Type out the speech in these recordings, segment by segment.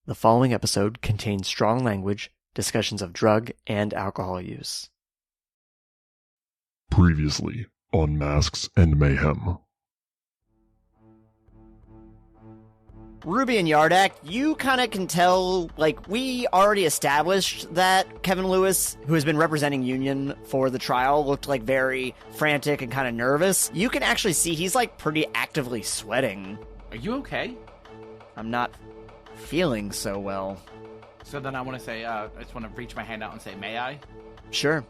The following episode contains strong language, discussions of drug and alcohol use. Previously on Masks and Mayhem. Ruby and Yardak, you kind of can tell, we already established that Kevin Lewis, who has been representing Union for the trial, looked very frantic and kind of nervous. You can actually see he's pretty actively sweating. Are you okay? I'm not feeling so well. So then I want to say, I just want to reach my hand out and say, may I? Sure.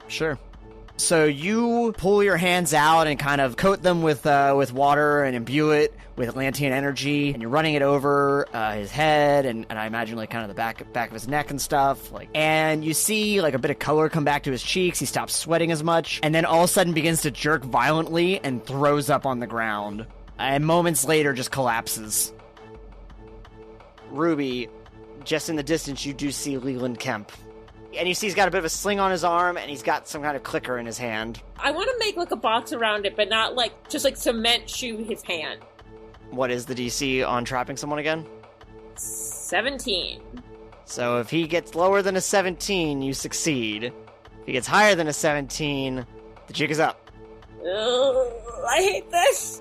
So you pull your hands out and kind of coat them with water and imbue it with Atlantean energy, and you're running it over his head and I imagine kind of the back of his neck and stuff. And you see a bit of color come back to his cheeks. He stops sweating as much, and then all of a sudden begins to jerk violently and throws up on the ground. And moments later, just collapses. Ruby, just in the distance, you do see Leland Kemp. And you see he's got a bit of a sling on his arm, and he's got some kind of clicker in his hand. I want to make a box around it, but not just cement shoe his hand. What is the DC on trapping someone again? 17. So if he gets lower than a 17, you succeed. If he gets higher than a 17, the jig is up. Ugh, I hate this.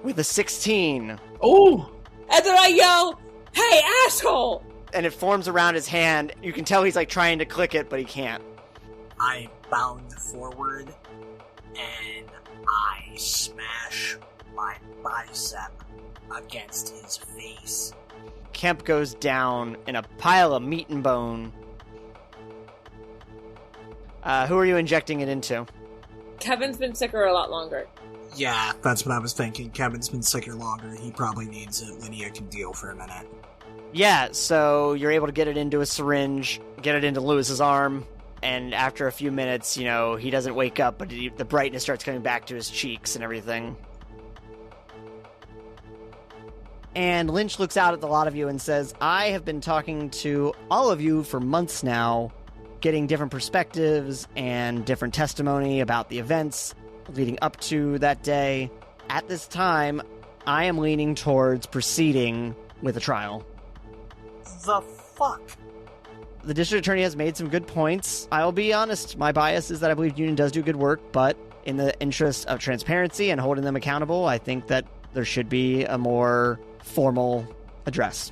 With a 16. Oh! And then I yell, "Hey, asshole!" And it forms around his hand. You can tell he's trying to click it, but he can't. I bound forward and I smash my bicep against his face. Kemp goes down in a pile of meat and bone. Who are you injecting it into? Kevin's been sicker a lot longer. Yeah, that's what I was thinking. Kevin's been sicker longer. He probably needs a Linnea can deal for a minute. Yeah, so you're able to get it into a syringe, get it into Lewis's arm, and after a few minutes, he doesn't wake up, but the brightness starts coming back to his cheeks and everything. And Lynch looks out at the lot of you and says, I have been talking to all of you for months now, getting different perspectives and different testimony about the events leading up to that day. At this time, I am leaning towards proceeding with a trial. The fuck? The district attorney has made some good points. I'll be honest, my bias is that I believe Union does do good work, but in the interest of transparency and holding them accountable, I think that there should be a more formal address.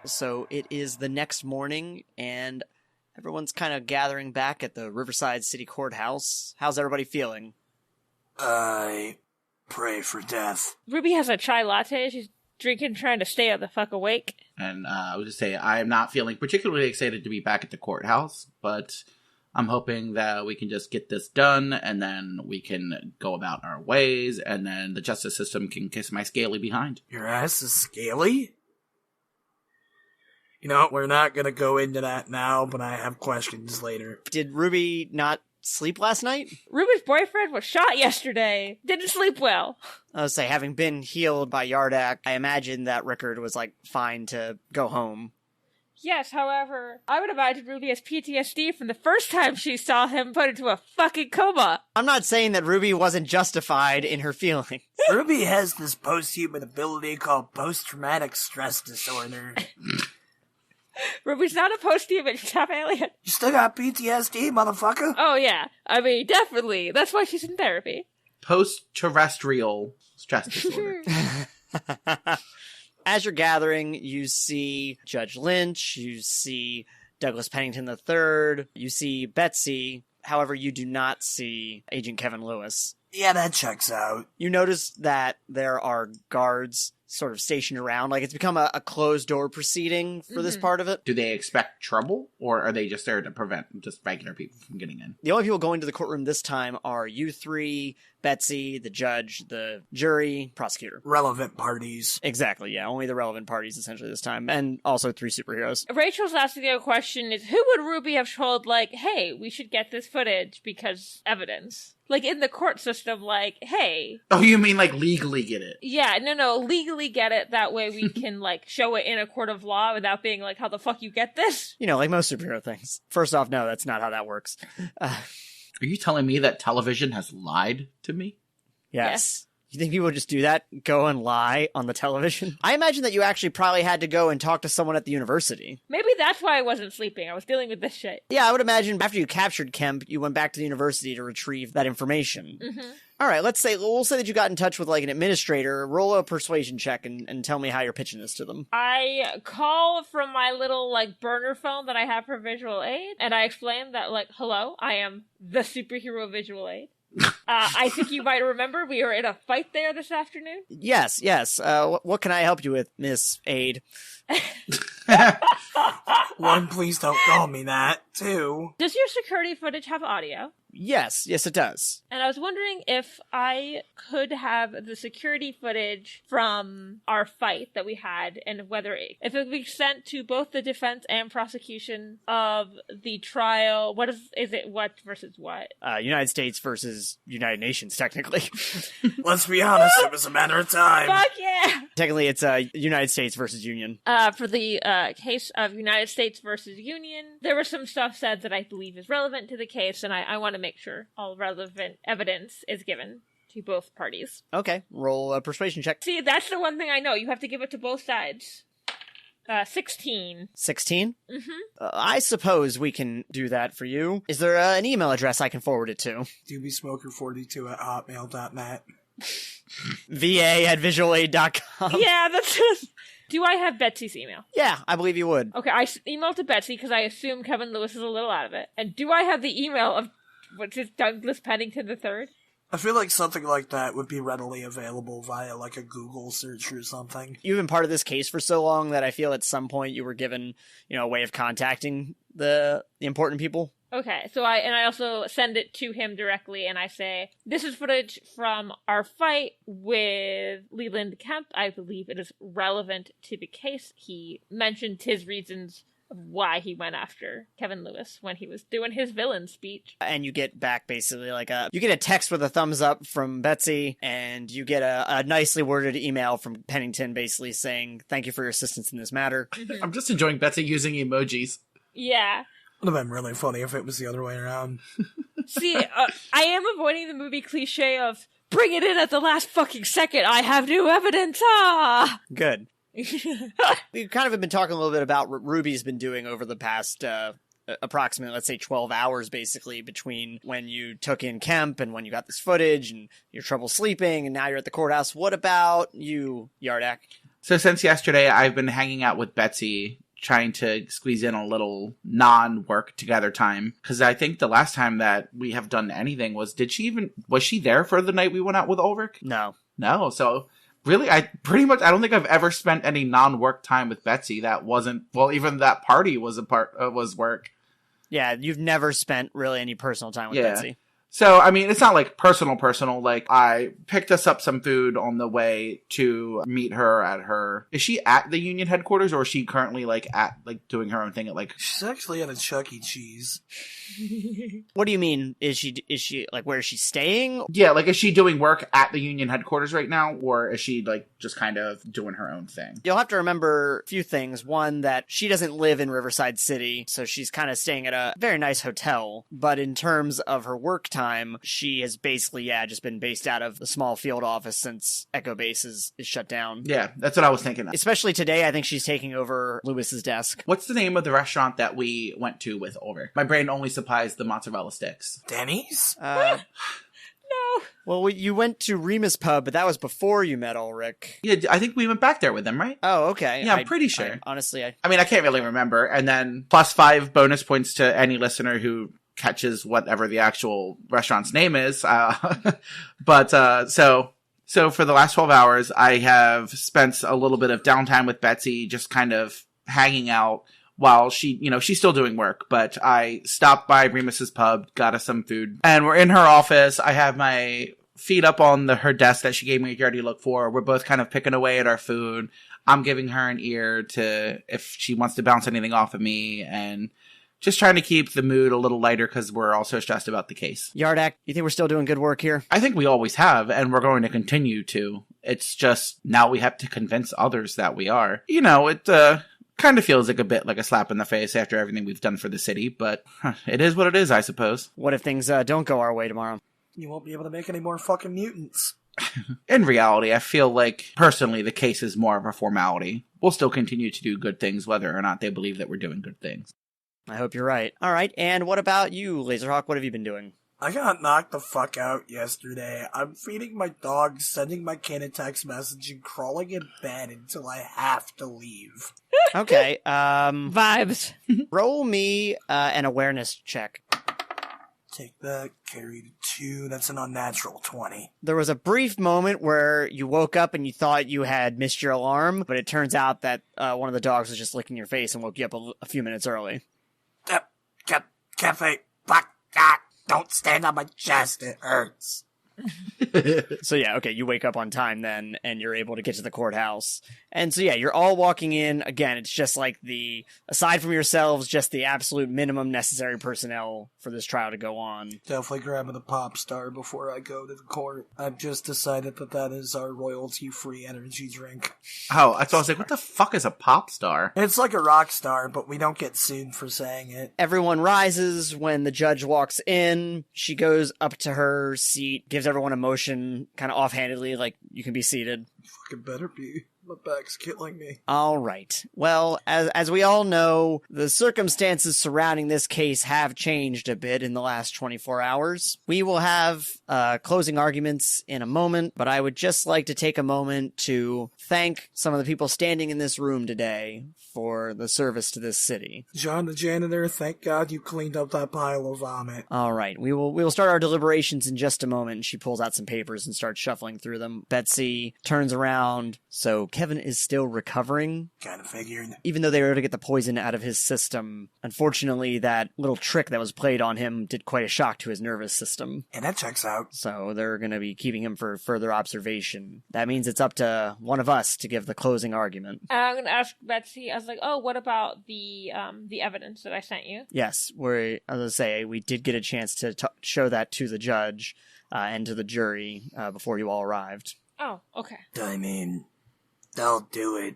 So it is the next morning, and everyone's kind of gathering back at the Riverside City Courthouse. How's everybody feeling? I pray for death. Ruby has a chai latte. She's drinking, trying to stay the fuck awake. And I would just say, I am not feeling particularly excited to be back at the courthouse, but I'm hoping that we can just get this done, and then we can go about our ways, and then the justice system can kiss my scaly behind. Your ass is scaly? We're not gonna go into that now, but I have questions later. Did Ruby not sleep last night? Ruby's boyfriend was shot yesterday. Didn't sleep well. I would say, having been healed by Yardak, I imagine that Rickard was, fine to go home. Yes, however, I would imagine Ruby has PTSD from the first time she saw him put into a fucking coma. I'm not saying that Ruby wasn't justified in her feelings. Ruby has this post-human ability called post-traumatic stress disorder. Ruby's not a post-human, she's half alien. You still got PTSD, motherfucker? Oh yeah, I mean, definitely. That's why she's in therapy. Post-terrestrial stress disorder. As you're gathering, you see Judge Lynch, you see Douglas Pennington III, you see Betsy. However, you do not see Agent Kevin Lewis. Yeah, that checks out. You notice that there are guards sort of stationed around. Like, it's become a closed door proceeding for this part of it. Do they expect trouble, or are they just there to prevent just regular people from getting in? The only people going to the courtroom this time are you three, Betsy, the judge, the jury, prosecutor. Relevant parties. Exactly, yeah. Only the relevant parties, essentially, this time. And also 3 superheroes. Rachel's asking a question is, who would Ruby have told, like, hey, we should get this footage because evidence? Like, in the court system, like, hey. Oh, you mean, like, legally get it? Yeah, no, legally get it. That way we can, like, show it in a court of law without being like, how the fuck you get this? You know, like most superhero things. First off, no, that's not how that works. Are you telling me that television has lied to me? Yes. You think people would just do that? Go and lie on the television? I imagine that you actually probably had to go and talk to someone at the university. Maybe that's why I wasn't sleeping. I was dealing with this shit. Yeah, I would imagine after you captured Kemp, you went back to the university to retrieve that information. All right, we'll say that you got in touch with, like, an administrator. Roll a persuasion check and tell me how you're pitching this to them. I call from my little, like, burner phone that I have for visual aid, and I explain that, like, hello, I am the superhero visual aid. I think you might remember we were in a fight there this afternoon. Yes. What can I help you with, Miss Aid? One, please don't call me that. Two. Does your security footage have audio? Yes, it does. And I was wondering if I could have the security footage from our fight that we had, and whether if it would be sent to both the defense and prosecution of the trial. What is it? What versus what? United States versus United Nations, technically. Let's be honest, it was a matter of time. Fuck yeah! Technically, it's United States versus Union. For the case of United States versus Union, there was some stuff said that I believe is relevant to the case, and I want to make sure all relevant evidence is given to both parties. Okay, roll a persuasion check. See, that's the one thing I know. You have to give it to both sides. 16. 16? I suppose we can do that for you. Is there an email address I can forward it to? dbsmoker42@hotmail.net. va@visualaid.com. Yeah, that's just... Do I have Betsy's email? Yeah, I believe you would. Okay, I emailed to Betsy because I assume Kevin Lewis is a little out of it. And do I have the email of, what's his, Douglas Pennington III? I feel like something like that would be readily available via, like, a Google search or something. You've been part of this case for so long that I feel at some point you were given, a way of contacting the important people. Okay, so I also send it to him directly, and I say, this is footage from our fight with Leland Kemp. I believe it is relevant to the case. He mentioned his reasons of why he went after Kevin Lewis when he was doing his villain speech. And you get back basically you get a text with a thumbs up from Betsy, and you get a nicely worded email from Pennington basically saying, thank you for your assistance in this matter. I'm just enjoying Betsy using emojis. Yeah. Would have been really funny if it was the other way around. See, I am avoiding the movie cliche of, bring it in at the last fucking second, I have new evidence, Good. We kind of have been talking a little bit about what Ruby's been doing over the past approximately, let's say, 12 hours, basically, between when you took in Kemp and when you got this footage and your trouble sleeping, and now you're at the courthouse. What about you, Yardak? So since yesterday, I've been hanging out with Betsy, trying to squeeze in a little non-work together time. Because I think the last time that we have done anything was she there for the night we went out with Ulrich? No. So really, I don't think I've ever spent any non-work time with Betsy that wasn't, well, even that party was was work. Yeah, you've never spent really any personal time with Betsy. So, I mean, it's not like personal. Like, I picked us up some food on the way to meet her at her... Is she at the union headquarters, or is she currently, doing her own thing at, She's actually at a Chuck E. Cheese. What do you mean? Is she, where is she staying? Yeah, is she doing work at the union headquarters right now, or is she, just kind of doing her own thing? You'll have to remember a few things. One, that she doesn't live in Riverside City, so she's kind of staying at a very nice hotel. But in terms of her work time, she has basically, just been based out of the small field office since Echo Base is shut down. Yeah, that's what I was thinking of. Especially today, I think she's taking over Lewis's desk. What's the name of the restaurant that we went to with Ulrich? My brain only supplies the mozzarella sticks. Denny's? No. Well, you went to Remus Pub, but that was before you met Ulrich. Yeah, I think we went back there with them, right? Oh, okay. Yeah, I'm pretty sure. Honestly, I mean, I can't really remember. And then +5 bonus points to any listener who catches whatever the actual restaurant's name is. So So for the last 12 hours, I have spent a little bit of downtime with Betsy, just kind of hanging out while she's still doing work. But I stopped by Remus's pub, got us some food, and we're in her office. I have my feet up on her desk that she gave me a Yardy look for. We're both kind of picking away at our food. I'm giving her an ear to if she wants to bounce anything off of me, and just trying to keep the mood a little lighter because we're all so stressed about the case. Yardak, you think we're still doing good work here? I think we always have, and we're going to continue to. It's just now we have to convince others that we are. It kind of feels like a bit like a slap in the face after everything we've done for the city, but it is what it is, I suppose. What if things don't go our way tomorrow? You won't be able to make any more fucking mutants. In reality, I feel like, personally, the case is more of a formality. We'll still continue to do good things whether or not they believe that we're doing good things. I hope you're right. All right, and what about you, Lazerhawk? What have you been doing? I got knocked the fuck out yesterday. I'm feeding my dog, sending my kid a text message, and crawling in bed until I have to leave. Okay, Vibes. roll me an awareness check. Take that, carry to 2, that's an unnatural 20. There was a brief moment where you woke up and you thought you had missed your alarm, but it turns out that one of the dogs was just licking your face and woke you up a few minutes early. Cafe, fuck, don't stand on my chest, it hurts. So yeah, okay, you wake up on time then, and you're able to get to the courthouse. And so yeah, you're all walking in. Again, it's just like aside from yourselves, just the absolute minimum necessary personnel for this trial to go on. Definitely grabbing the pop star before I go to the court. I've just decided that is our royalty-free energy drink. Oh, I was like, what the fuck is a pop star? It's like a rock star, but we don't get sued for saying it. Everyone rises when the judge walks in. She goes up to her seat, gives everyone a motion, kind of offhandedly, like, you can be seated. Fucking better be. My back's killing me. All right. Well, as we all know, the circumstances surrounding this case have changed a bit in the last 24 hours. We will have closing arguments in a moment, but I would just like to take a moment to thank some of the people standing in this room today for the service to this city. John the janitor, thank God you cleaned up that pile of vomit. All right. We will start our deliberations in just a moment. She pulls out some papers and starts shuffling through them. Betsy turns around. So Kevin is still recovering. Kind of figured. Even though they were able to get the poison out of his system, unfortunately, that little trick that was played on him did quite a shock to his nervous system. And that checks out. So they're going to be keeping him for further observation. That means it's up to one of us to give the closing argument. I'm going to ask Betsy, I was like, oh, what about the evidence that I sent you? Yes, as I say, we did get a chance to show that to the judge and to the jury before you all arrived. Oh, okay. I mean, they'll do it.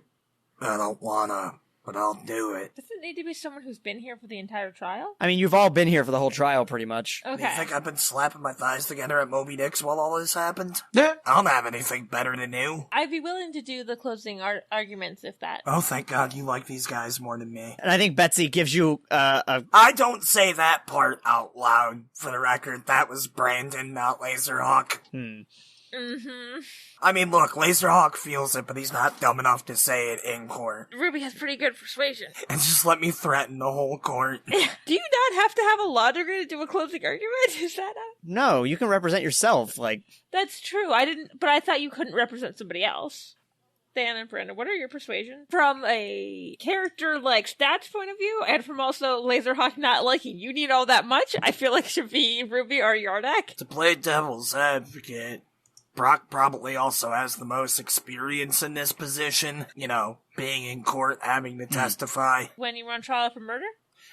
I don't wanna, but I'll do it. Does it need to be someone who's been here for the entire trial? I mean, you've all been here for the whole trial, pretty much. Okay. You think I've been slapping my thighs together at Moby Dick's while all this happened? Yeah. I don't have anything better to do. I'd be willing to do the closing arguments if that... Oh, thank God you like these guys more than me. And I think Betsy gives you I don't say that part out loud, for the record. That was Brandon, not Lazerhawk. Mm-hmm. I mean, look, Lazerhawk feels it, but he's not dumb enough to say it in court. Ruby has pretty good persuasion. And just let me threaten the whole court. Do you not have to have a law degree to do a closing argument? Is that No, you can represent yourself, That's true. But I thought you couldn't represent somebody else. Dan and Brandon, what are your persuasion? From a character, stats point of view, and from also Lazerhawk not liking you need all that much, I feel like it should be Ruby or Yardak. To play devil's advocate, Brock probably also has the most experience in this position. You know, being in court, having to testify. When you were on trial for murder?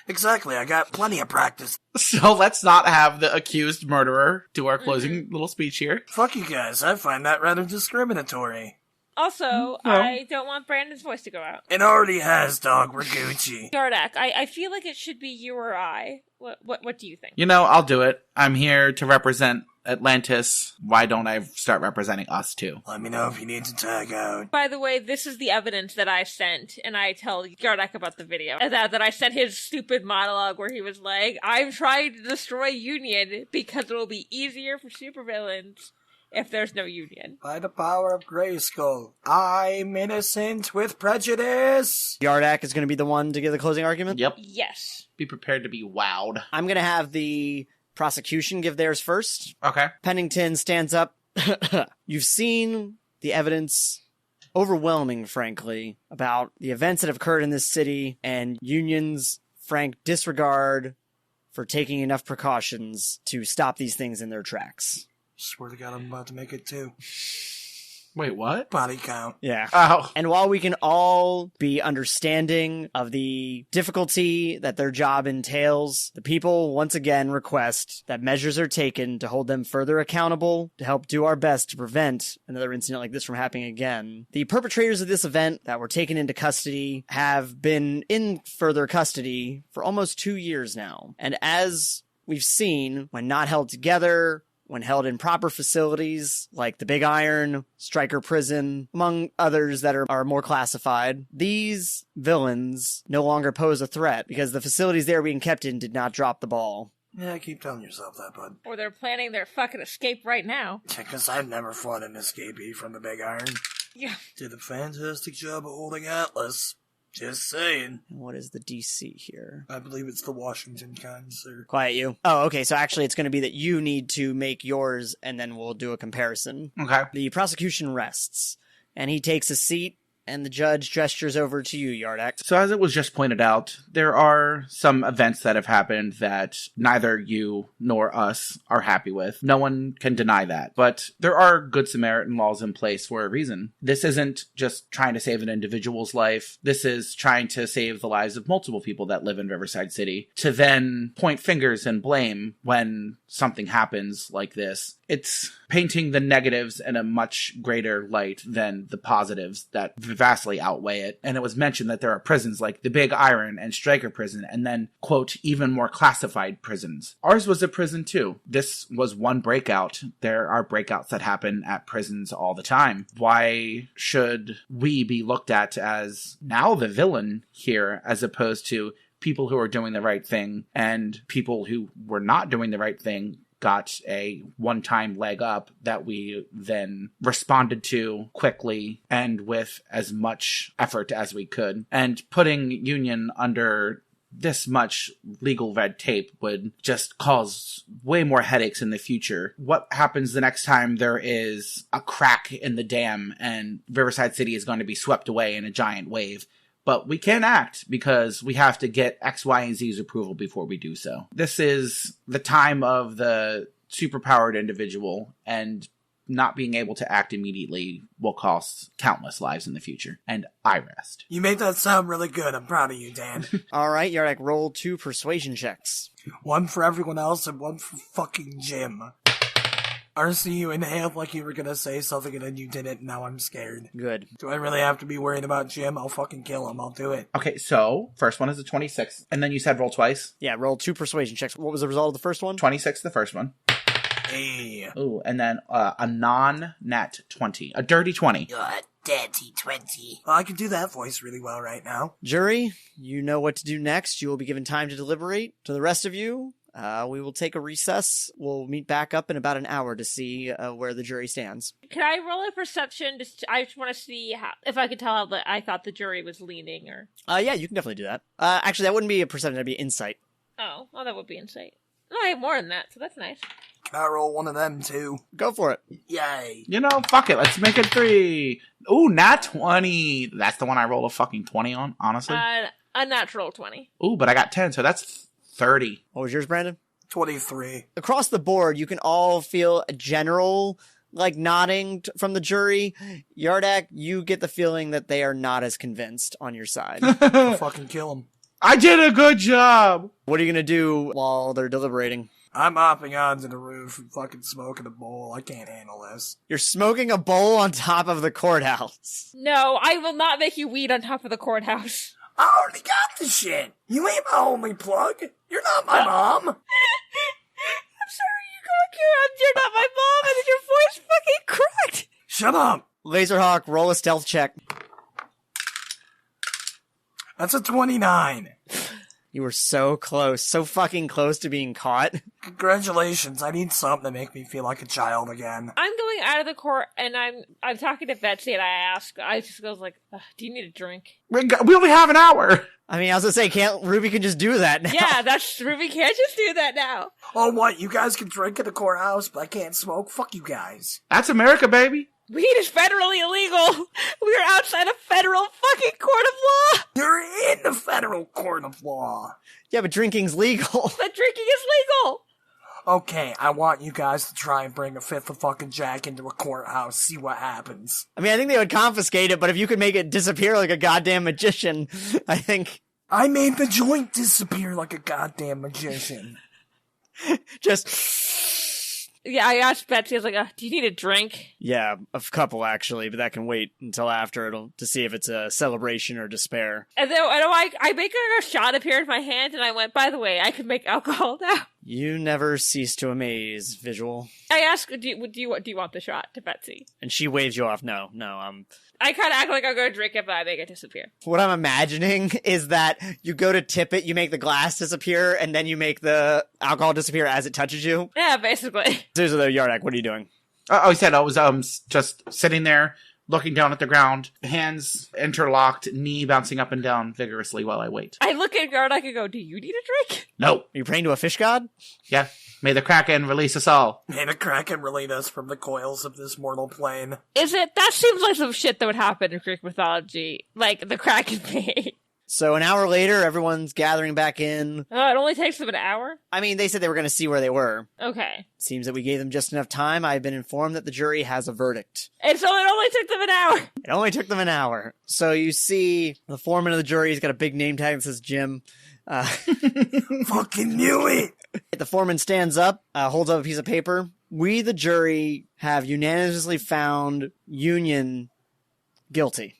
Exactly, I got plenty of practice. So let's not have the accused murderer do our closing little speech here. Fuck you guys, I find that rather discriminatory. Also, No. I don't want Brandon's voice to go out. It already has, dog, we're Gucci. Yardak, I feel like it should be you or I. What do you think? I'll do it. I'm here to represent Atlantis. Why don't I start representing us too? Let me know if you need to tag out. By the way, this is the evidence that I sent, and I tell Yardak about the video. That I sent his stupid monologue where he was like, I'm trying to destroy Union because it'll be easier for supervillains if there's no Union. By the power of Grayskull, I'm innocent with prejudice. Yardak is going to be the one to give the closing argument? Yep. Yes. Be prepared to be wowed. I'm going to have the prosecution give theirs first. Okay. Pennington stands up You've seen the evidence, overwhelming, frankly, about the events that have occurred in this city and Union's frank disregard for taking enough precautions to stop these things in their tracks. Swear to God, I'm about to make it too. Wait, what? Body count. Yeah. Oh. And while we can all be understanding of the difficulty that their job entails, the people once again request that measures are taken to hold them further accountable, to help do our best to prevent another incident like this from happening again. The perpetrators of this event that were taken into custody have been in further custody for almost 2 years now. And as we've seen, when not held together, when held in proper facilities like the Big Iron, Striker Prison, among others that are more classified, these villains no longer pose a threat because the facilities they were being kept in did not drop the ball. Yeah, keep telling yourself that, bud. Or they're planning their fucking escape right now. Because I've never fought an escapee from the Big Iron. Yeah. Did a fantastic job of holding Atlas. Just saying. What is the DC here? I believe it's the Washington kind, sir. Quiet you. Oh, okay, so actually it's going to be that you need to make yours, and then we'll do a comparison. Okay. The prosecution rests, and he takes a seat, and the judge gestures over to you, Yardak. So as it was just pointed out, there are some events that have happened that neither you nor us are happy with. No one can deny that. But there are good Samaritan laws in place for a reason. This isn't just trying to save an individual's life. This is trying to save the lives of multiple people that live in Riverside City. To then point fingers and blame when something happens like this, it's painting the negatives in a much greater light than the positives that vastly outweigh it. And it was mentioned that there are prisons like the Big Iron and Striker Prison, and then, quote, even more classified prisons. Ours was a prison too. This was one breakout. There are breakouts that happen at prisons all the time. Why should we be looked at as now the villain here, as opposed to people who are doing the right thing, and people who were not doing the right thing got a one-time leg up that we then responded to quickly and with as much effort as we could. And putting Union under this much legal red tape would just cause way more headaches in the future. What happens the next time there is a crack in the dam and Riverside City is going to be swept away in a giant wave? But we can't act because we have to get X, Y, and Z's approval before we do so. This is the time of the superpowered individual, and not being able to act immediately will cost countless lives in the future. And I rest. You made that sound really good. I'm proud of you, Dan. All right, Yardak, roll 2 persuasion checks. One for everyone else and one for fucking Jim. RC, you inhaled like you were gonna say something and then you didn't, and now I'm scared. Good. Do I really have to be worried about Jim? I'll fucking kill him. I'll do it. Okay, so first one is a 26, and then you said roll twice. Yeah, roll 2 persuasion checks. What was the result of the first one? 26, the first one. Hey. Ooh, and then a non-nat 20. A dirty 20. You're a dirty 20. Well, I can do that voice really well right now. Jury, you know what to do next. You will be given time to deliberate. To the rest of you, we will take a recess. We'll meet back up in about an hour to see where the jury stands. Can I roll a perception? I just want to see if I could tell how I thought the jury was leaning, or... Yeah, you can definitely do that. Actually, that wouldn't be a perception, that'd be insight. Oh, well, that would be insight. No, I have more than that, so that's nice. Can I roll one of them, too? Go for it. Yay. You know, fuck it. Let's make it 3. Ooh, nat 20. That's the one I rolled a fucking 20 on, honestly. A natural 20. Ooh, but I got 10, so that's 30. What was yours, Brandon? 23. Across the board, you can all feel a general, nodding from the jury. Yardak, you get the feeling that they are not as convinced on your side. I'll fucking kill him. I did a good job! What are you going to do while they're deliberating? I'm hopping onto the roof and fucking smoking a bowl. I can't handle this. You're smoking a bowl on top of the courthouse. No, I will not make you weed on top of the courthouse. I already got the shit. You ain't my only plug. You're not my mom. I'm sorry, you're not my mom, and then your voice fucking cracked. Shut up. Lazerhawk, roll a stealth check. That's a 29. You were so close, so fucking close to being caught. Congratulations, I need something to make me feel like a child again. I'm going out of the court, and I'm talking to Betsy, and I just goes like, do you need a drink? We only have an hour. I mean, I was gonna say, Ruby can just do that now. Yeah, Ruby can't just do that now. Oh, what? You guys can drink at the courthouse, but I can't smoke? Fuck you guys. That's America, baby. Weed is federally illegal. We are outside a federal fucking court of law. You're in the federal court of law. Yeah, but drinking's legal. But drinking is legal. Okay, I want you guys to try and bring a fifth of fucking Jack into a courthouse, see what happens. I mean, I think they would confiscate it, but if you could make it disappear like a goddamn magician, I think... I made the joint disappear like a goddamn magician. Just... Yeah, I asked Betsy, I was like, do you need a drink? Yeah, a couple actually, but that can wait until after to see if it's a celebration or despair. And then I make a shot appear in my hand, and I went, by the way, I can make alcohol now. You never cease to amaze, Vizual. I asked, do you want the shot, to Betsy? And she waves you off. No, I kind of act like I'm going to drink it, but I make it disappear. What I'm imagining is that you go to tip it, you make the glass disappear, and then you make the alcohol disappear as it touches you. Yeah, basically. Seriously though, Yardak, what are you doing? He said I was just sitting there, looking down at the ground, hands interlocked, knee bouncing up and down vigorously while I wait. I look at Yardak and go, do you need a drink? No. Are you praying to a fish god? Yeah. May the Kraken release us all. May the Kraken release us from the coils of this mortal plane. That seems like some shit that would happen in Greek mythology. Like, the Kraken made. So an hour later, everyone's gathering back in. Oh, it only takes them an hour? I mean, they said they were going to see where they were. Okay. Seems that we gave them just enough time. I've been informed that the jury has a verdict. And so it only took them an hour. It only took them an hour. So you see the foreman of the jury, he's got a big name tag that says Jim. Fucking knew it! The foreman stands up, holds up a piece of paper. We, the jury, have unanimously found Union guilty.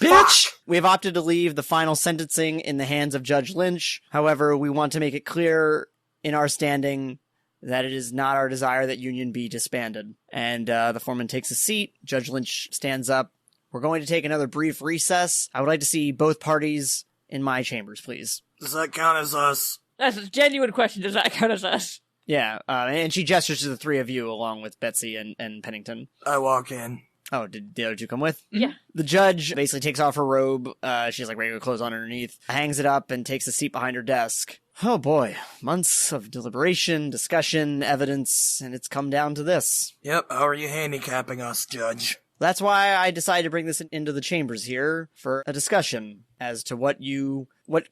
Bitch! We have opted to leave the final sentencing in the hands of Judge Lynch. However, we want to make it clear in our standing that it is not our desire that Union be disbanded. And the foreman takes a seat. Judge Lynch stands up. We're going to take another brief recess. I would like to see both parties in my chambers, please. Does that count as us? That's a genuine question. Does that count as us? Yeah, and she gestures to the three of you along with Betsy and Pennington. I walk in. Oh, did the other two come with? Yeah. The judge basically takes off her robe. She's like regular clothes on underneath, hangs it up, and takes a seat behind her desk. Oh boy, months of deliberation, discussion, evidence, and it's come down to this. Yep, how are you handicapping us, Judge? That's why I decided to bring this into the chambers here for a discussion as to what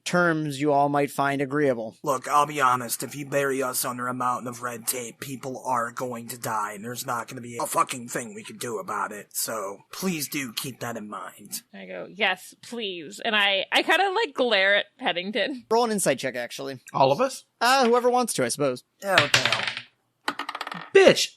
terms you all might find agreeable. Look, I'll be honest, if you bury us under a mountain of red tape, people are going to die, and there's not going to be a fucking thing we can do about it, so please do keep that in mind. I go, yes, please. And I kind of like glare at Pennington. Roll an insight check, actually. All of us? Whoever wants to, I suppose. Yeah, what the hell. Bitch!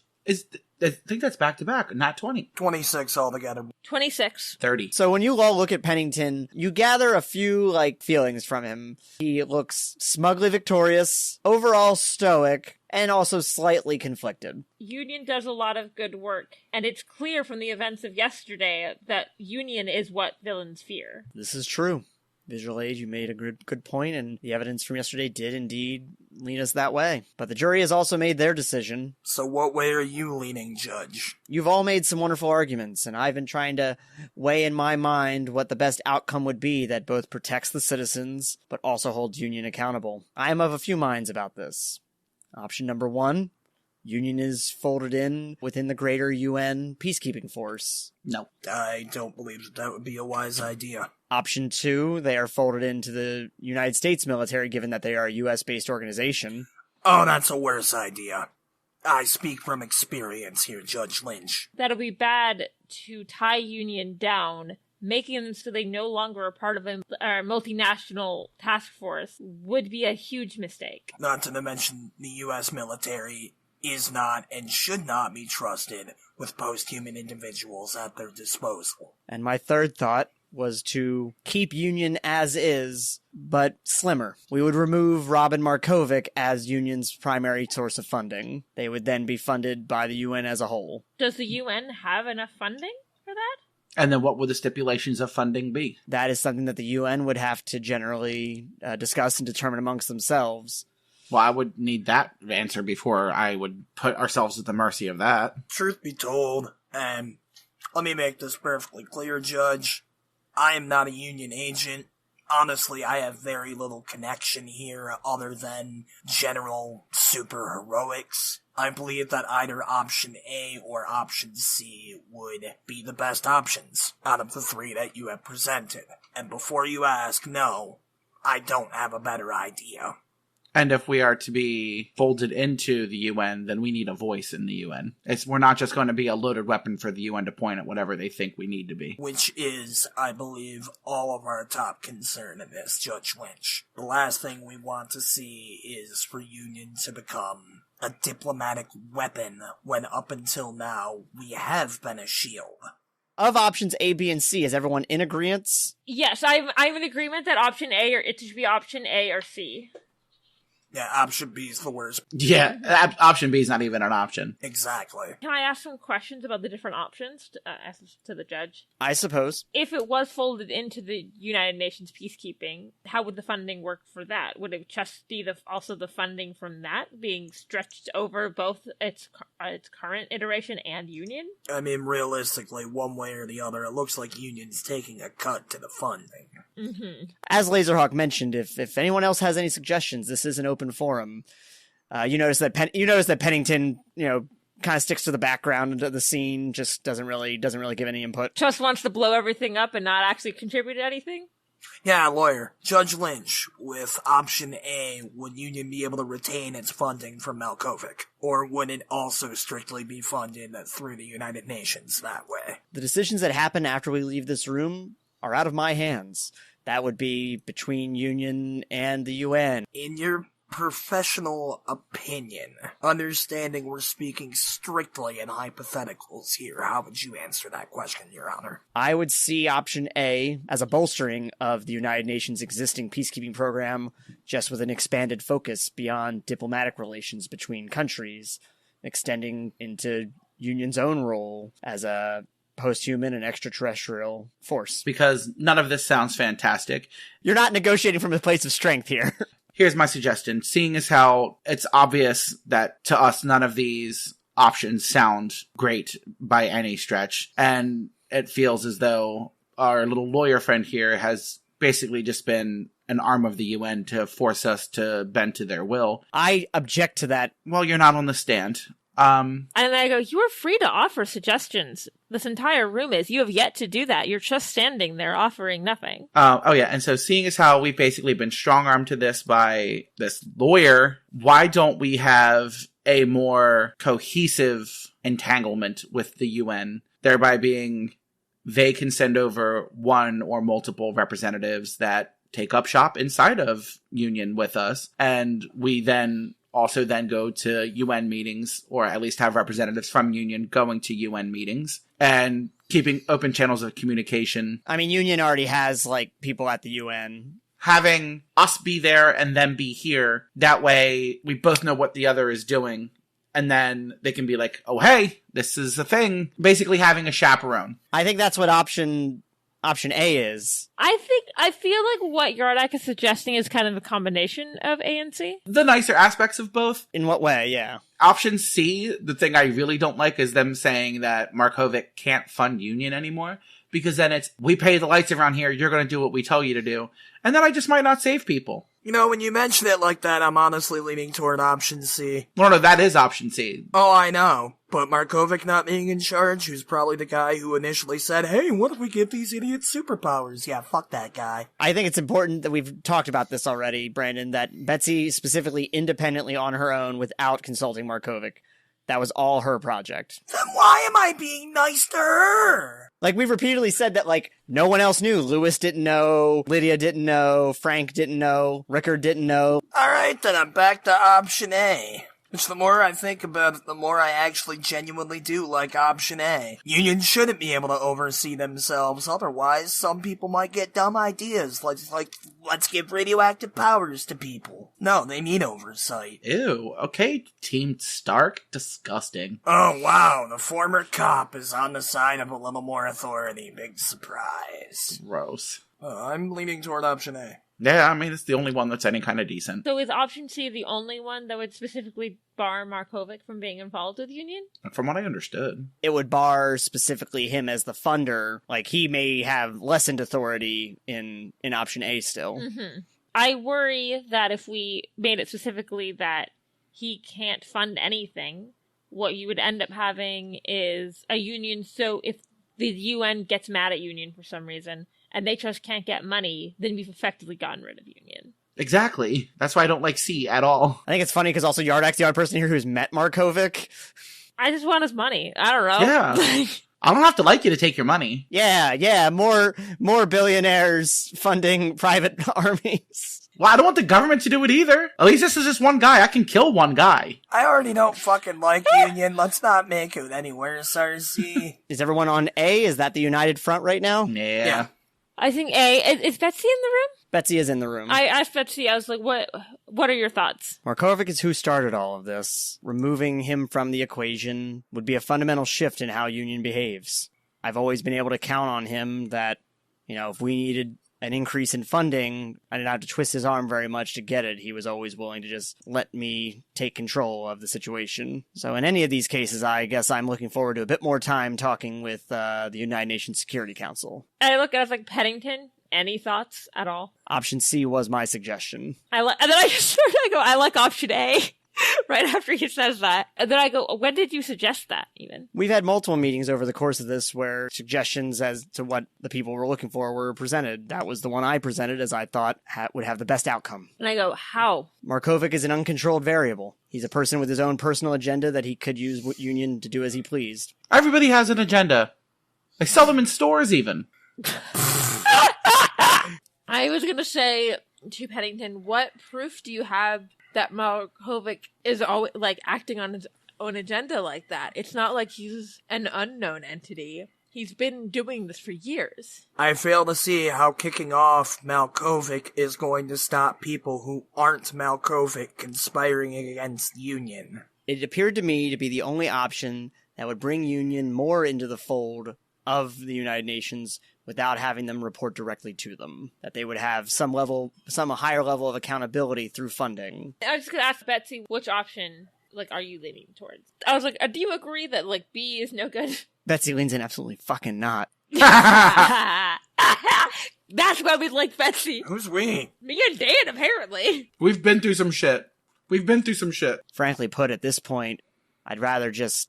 I think that's back to back, not 20. 26 altogether. 26. 30. So when you all look at Pennington, you gather a few, feelings from him. He looks smugly victorious, overall stoic, and also slightly conflicted. Union does a lot of good work, and it's clear from the events of yesterday that Union is what villains fear. This is true. Visual Age, you made a good point, and the evidence from yesterday did indeed lean us that way. But the jury has also made their decision. So what way are you leaning, Judge? You've all made some wonderful arguments, and I've been trying to weigh in my mind what the best outcome would be that both protects the citizens, but also holds Union accountable. I am of a few minds about this. Option number 1, Union is folded in within the greater UN peacekeeping force. No. I don't believe that would be a wise idea. Option 2, they are folded into the United States military, given that they are a US-based organization. Oh, that's a worse idea. I speak from experience here, Judge Lynch. That'll be bad to tie Union down. Making them so they no longer are part of a multinational task force would be a huge mistake. Not to mention the U.S. military is not and should not be trusted with post-human individuals at their disposal. And my third thought was to keep Union as is, but slimmer. We would remove Robin Markovic as Union's primary source of funding. They would then be funded by the UN as a whole. Does the UN have enough funding for that? And then what would the stipulations of funding be? That is something that the UN would have to generally discuss and determine amongst themselves. Well, I would need that answer before I would put ourselves at the mercy of that. Truth be told, and let me make this perfectly clear, Judge, I am not a union agent. Honestly, I have very little connection here other than general superheroics. I believe that either option A or option C would be the best options out of the three that you have presented. And before you ask, no, I don't have a better idea. And if we are to be folded into the UN, then we need a voice in the UN. We're not just going to be a loaded weapon for the UN to point at whatever they think we need to be. Which is, I believe, all of our top concern in this, Judge Lynch. The last thing we want to see is for Union to become a diplomatic weapon when up until now we have been a shield. Of options A, B, and C, is everyone in agreement? Yes, I'm in agreement that option A, or it should be option A or C. Yeah, option B is the worst. Yeah, option B is not even an option. Exactly. Can I ask some questions about the different options to the judge? I suppose. If it was folded into the United Nations peacekeeping, how would the funding work for that? Would it just be also the funding from that being stretched over both its current iteration and Union? I mean, realistically, one way or the other, it looks like Union's taking a cut to the funding. Mm-hmm. As Lazerhawk mentioned, if anyone else has any suggestions, this is an open forum. You notice that Pennington, kind of sticks to the background of the scene, just doesn't really give any input. Just wants to blow everything up and not actually contribute to anything? Yeah, lawyer. Judge Lynch, with option A, would Union be able to retain its funding from Malkovic? Or would it also strictly be funded through the United Nations that way? The decisions that happen after we leave this room are out of my hands. That would be between Union and the UN. In your professional opinion, understanding we're speaking strictly in hypotheticals here, how would you answer that question, Your Honor? I would see option A as a bolstering of the United Nations' existing peacekeeping program, just with an expanded focus beyond diplomatic relations between countries, extending into Union's own role as a post-human and extraterrestrial force. Because none of this sounds fantastic. You're not negotiating from a place of strength here. Here's my suggestion. Seeing as how it's obvious that to us none of these options sound great by any stretch, and it feels as though our little lawyer friend here has basically just been an arm of the UN to force us to bend to their will. I object to that. Well, you're not on the stand. And I go, you are free to offer suggestions. This entire room is. You have yet to do that. You're just standing there offering nothing. Oh yeah, and so seeing as how we've basically been strong-armed to this by this lawyer, why don't we have a more cohesive entanglement with the UN, thereby being they can send over one or multiple representatives that take up shop inside of Union with us, and we then go to UN meetings, or at least have representatives from Union going to UN meetings, and keeping open channels of communication. I mean, Union already has, people at the UN. Having us be there and them be here, that way we both know what the other is doing, and then they can be like, oh hey, this is a thing. Basically having a chaperone. I think that's what option A is. I feel like what Yardak is suggesting is kind of a combination of A and C. The nicer aspects of both. In what way? Yeah. Option C, the thing I really don't like is them saying that Markovic can't fund Union anymore, because then it's, we pay the lights around here, you're going to do what we tell you to do. And then I just might not save people. When you mention it like that, I'm honestly leaning toward option C. No, that is option C. Oh, I know. But Markovic not being in charge, who's probably the guy who initially said, hey, what if we give these idiots superpowers? Yeah, fuck that guy. I think it's important that we've talked about this already, Brandon, that Betsy specifically independently on her own without consulting Markovic. That was all her project. Then why am I being nice to her? We've repeatedly said that, no one else knew. Lewis didn't know, Lydia didn't know, Frank didn't know, Rickard didn't know. Alright, then I'm back to option A. Which the more I think about it, the more I actually genuinely do like option A. Unions shouldn't be able to oversee themselves, otherwise some people might get dumb ideas, like let's give radioactive powers to people. No, they need oversight. Ew, okay, Team Stark? Disgusting. Oh wow, the former cop is on the side of a little more authority. Big surprise. Gross. I'm leaning toward option A. Yeah, I mean, it's the only one that's any kind of decent. So is option C the only one that would specifically bar Markovic from being involved with Union? From what I understood. It would bar specifically him as the funder. Like, he may have lessened authority in option A still. Mm-hmm. I worry that if we made it specifically that he can't fund anything, what you would end up having is a Union. So if the UN gets mad at Union for some reason, and they just can't get money, then we've effectively gotten rid of Union. Exactly. That's why I don't like C at all. I think it's funny because also Yardak's the only person here who's met Markovic. I just want his money. I don't know. Yeah. I don't have to like you to take your money. Yeah, more billionaires funding private armies. Well, I don't want the government to do it either. At least this is just one guy. I can kill one guy. I already don't fucking like Union. Let's not make it any worse, RC. Is everyone on A? Is that the united front right now? Yeah. I think A. Is Betsy in the room? Betsy is in the room. I asked Betsy, I was like, what are your thoughts? Markovic is who started all of this. Removing him from the equation would be a fundamental shift in how Union behaves. I've always been able to count on him that, if we needed an increase in funding, I didn't have to twist his arm very much to get it. He was always willing to just let me take control of the situation. So in any of these cases, I guess I'm looking forward to a bit more time talking with the United Nations Security Council. And I look at us like Pennington. Any thoughts at all? Option C was my suggestion. And then I go, I like option A. Right after he says that. And then I go, when did you suggest that, even? We've had multiple meetings over the course of this where suggestions as to what the people were looking for were presented. That was the one I presented as I thought would have the best outcome. And I go, how? Markovic is an uncontrolled variable. He's a person with his own personal agenda that he could use Union to do as he pleased. Everybody has an agenda. They sell them in stores, even. I was going to say to Pennington, what proof do you have that Markovic is always acting on his own agenda like that? It's not like he's an unknown entity. He's been doing this for years. I fail to see how kicking off Markovic is going to stop people who aren't Markovic conspiring against Union. It appeared to me to be the only option that would bring Union more into the fold of the United Nations without having them report directly to them. That they would have some higher level of accountability through funding. I was just going to ask Betsy, which option, are you leaning towards? I was like, do you agree that, B is no good? Betsy leans in, absolutely fucking not. That's why we like Betsy. Who's we? Me and Dan, apparently. We've been through some shit. Frankly put, at this point, I'd rather just...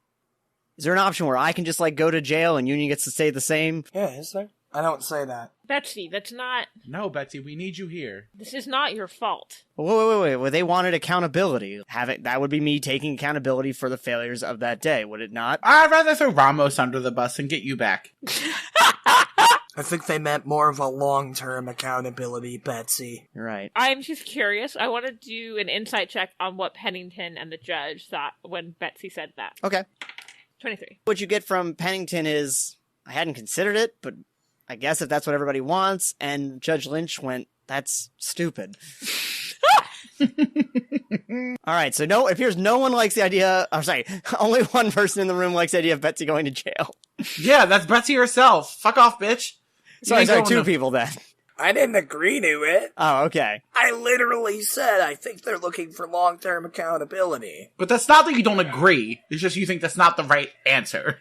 Is there an option where I can just, go to jail and Union gets to stay the same? Yeah, is there? I don't say that. Betsy, that's not... No, Betsy, we need you here. This is not your fault. Wait. Well, they wanted accountability. That would be me taking accountability for the failures of that day, would it not? I'd rather throw Ramos under the bus and get you back. I think they meant more of a long-term accountability, Betsy. You're right. I'm just curious. I want to do an insight check on what Pennington and the judge thought when Betsy said that. Okay. 23. What you get from Pennington is, I hadn't considered it, but I guess if that's what everybody wants, and Judge Lynch went, that's stupid. Alright, so it appears no one likes the idea, only one person in the room likes the idea of Betsy going to jail. Yeah, that's Betsy herself. Fuck off, bitch. Sorry, two people then. I didn't agree to it. Oh, okay. I literally said I think they're looking for long-term accountability. But that's not that you don't agree. It's just you think that's not the right answer.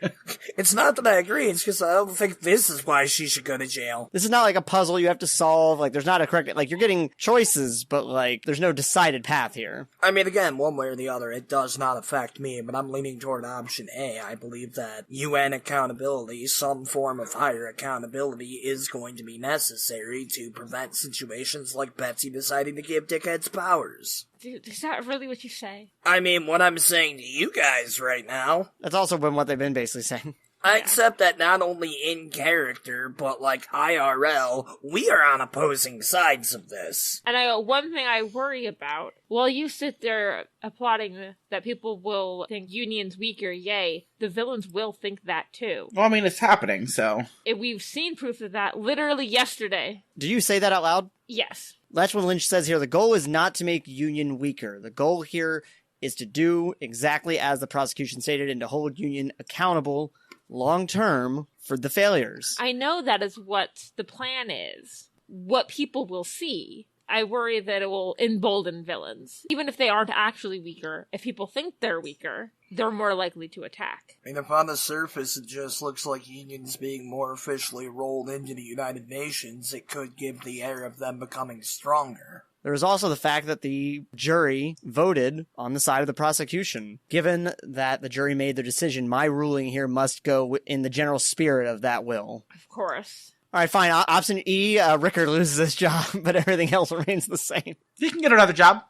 It's not that I agree, it's just I don't think this is why she should go to jail. This is not like a puzzle you have to solve. There's not a correct... you're getting choices, but, there's no decided path here. I mean, again, one way or the other, it does not affect me, but I'm leaning toward option A. I believe that UN accountability, some form of higher accountability, is going to be necessary to prevent situations like Betsy deciding to give dickheads powers. Dude, is that really what you say? I mean, what I'm saying to you guys right now. That's also been what they've been basically saying. I accept that not only in character, but like IRL, we are on opposing sides of this. And one thing I worry about, while you sit there applauding that people will think Union's weaker, yay, the villains will think that too. Well, I mean, it's happening, so. We've seen proof of that literally yesterday. Do you say that out loud? Yes. That's what Lynch says here. The goal is not to make Union weaker. The goal here is to do exactly as the prosecution stated and to hold Union accountable long-term for the failures. I know that is what the plan is. What people will see. I worry that it will embolden villains. Even if they aren't actually weaker, if people think they're weaker, they're more likely to attack. I mean, if on the surface it just looks like Union's being more officially rolled into the United Nations, it could give the air of them becoming stronger. There was also the fact that the jury voted on the side of the prosecution. Given that the jury made their decision, my ruling here must go in the general spirit of that will. Of course. All right, fine. Option E, Rickard loses his job, but everything else remains the same. He can get another job.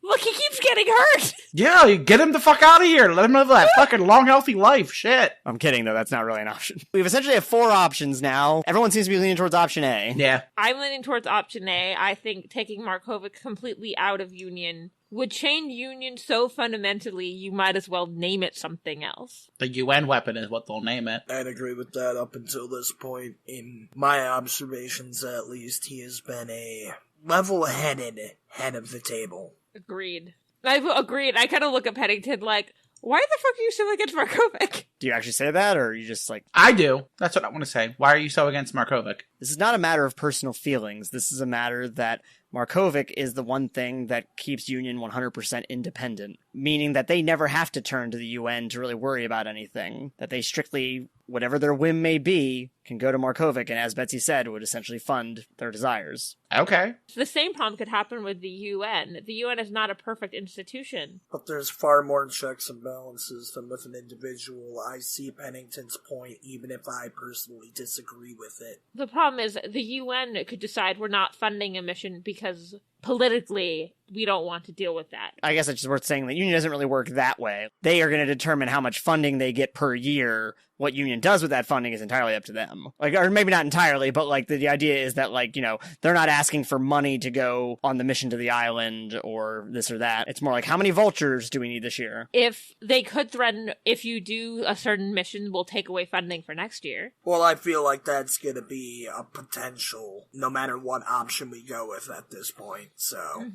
Look, he keeps getting hurt! Yeah, you get him the fuck out of here. Let him live that fucking long, healthy life. Shit. I'm kidding, though. That's not really an option. We've essentially have 4 options now. Everyone seems to be leaning towards option A. Yeah. I'm leaning towards option A. I think taking Markovic completely out of Union would change Union so fundamentally you might as well name it something else. The UN weapon is what they'll name it. I'd agree with that up until this point. In my observations, at least, he has been a level-headed head of the table. Agreed. I've agreed. I kind of look at Pennington like, why the fuck are you so against Markovic? Do you actually say that, or are you just like... I do. That's what I want to say. Why are you so against Markovic? This is not a matter of personal feelings. This is a matter that Markovic is the one thing that keeps Union 100% independent, meaning that they never have to turn to the UN to really worry about anything, that they strictly, whatever their whim may be, can go to Markovic, and as Betsy said, would essentially fund their desires. Okay. The same problem could happen with the UN. The UN is not a perfect institution. But there's far more checks and balances than with an individual. I see Pennington's point, even if I personally disagree with it. The problem is the UN could decide we're not funding a mission because politically we don't want to deal with that. I guess it's just worth saying that Union doesn't really work that way. They are going to determine how much funding they get per year. What Union does with that funding is entirely up to them. Like, or maybe not entirely, but like the idea is that, like, you know, they're not asking for money to go on the mission to the island or this or that. It's more like, how many vultures do we need this year? If they could threaten, if you do a certain mission, we'll take away funding for next year. Well, I feel like that's going to be a potential, no matter what option we go with at this point. So,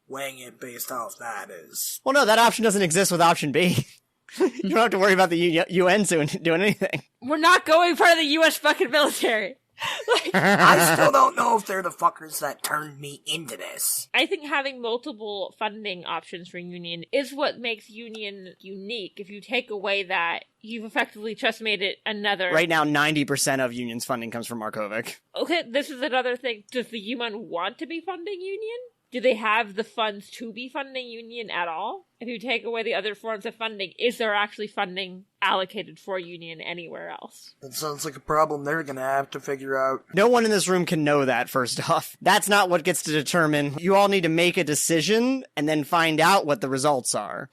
weighing it based off that is... Well, no, that option doesn't exist with option B. You don't have to worry about the UN doing anything. We're not going part of the US fucking military. I still don't know if they're the fuckers that turned me into this. I think having multiple funding options for Union is what makes Union unique. If you take away that, you've effectively just made it another... Right now, 90% of Union's funding comes from Markovic. Okay, this is another thing. Does the UN want to be funding Union? Do they have the funds to be funding Union at all? If you take away the other forms of funding, is there actually funding allocated for Union anywhere else? That sounds like a problem they're gonna have to figure out. No one in this room can know that, first off. That's not what gets to determine. You all need to make a decision and then find out what the results are.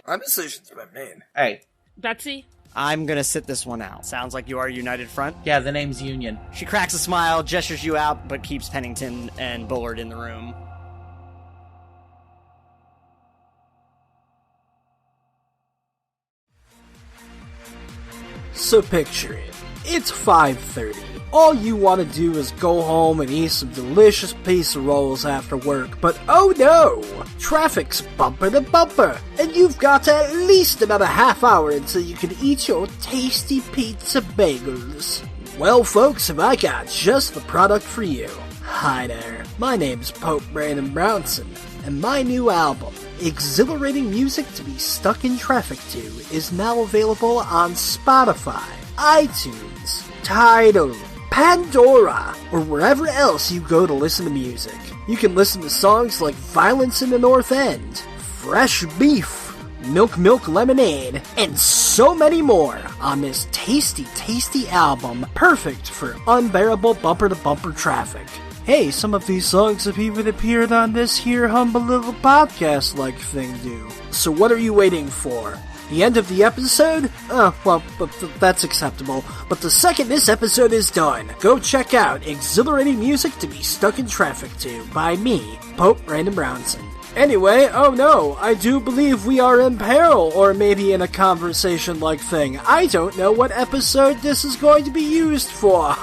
Our decision's been made. Hey. Betsy? I'm gonna sit this one out. Sounds like you are a united front. Yeah, the name's Union. She cracks a smile, gestures you out, but keeps Pennington and Bullard in the room. So picture it. It's 5:30. All you want to do is go home and eat some delicious pizza rolls after work, but oh no! Traffic's bumper to bumper, and you've got at least about a half hour until you can eat your tasty pizza bagels. Well folks, have I got just the product for you. Hi there, my name's Pope Brandon Brownson, and my new album, Exhilarating Music to be Stuck in Traffic to, is now available on Spotify, iTunes, Tidal, Pandora, or wherever else you go to listen to music. You can listen to songs like Violence in the North End, Fresh Beef, Milk Lemonade, and so many more on this tasty, tasty album, perfect for unbearable bumper-to-bumper traffic. Hey, some of these songs have even appeared on this here humble little podcast-like thing do. So what are you waiting for? The end of the episode? Oh, well, but that's acceptable. But the second this episode is done, go check out Exhilarating Music to Be Stuck in Traffic To by me, Pope Brandon Brownson. Anyway, oh no, I do believe we are in peril, or maybe in a conversation-like thing. I don't know what episode this is going to be used for.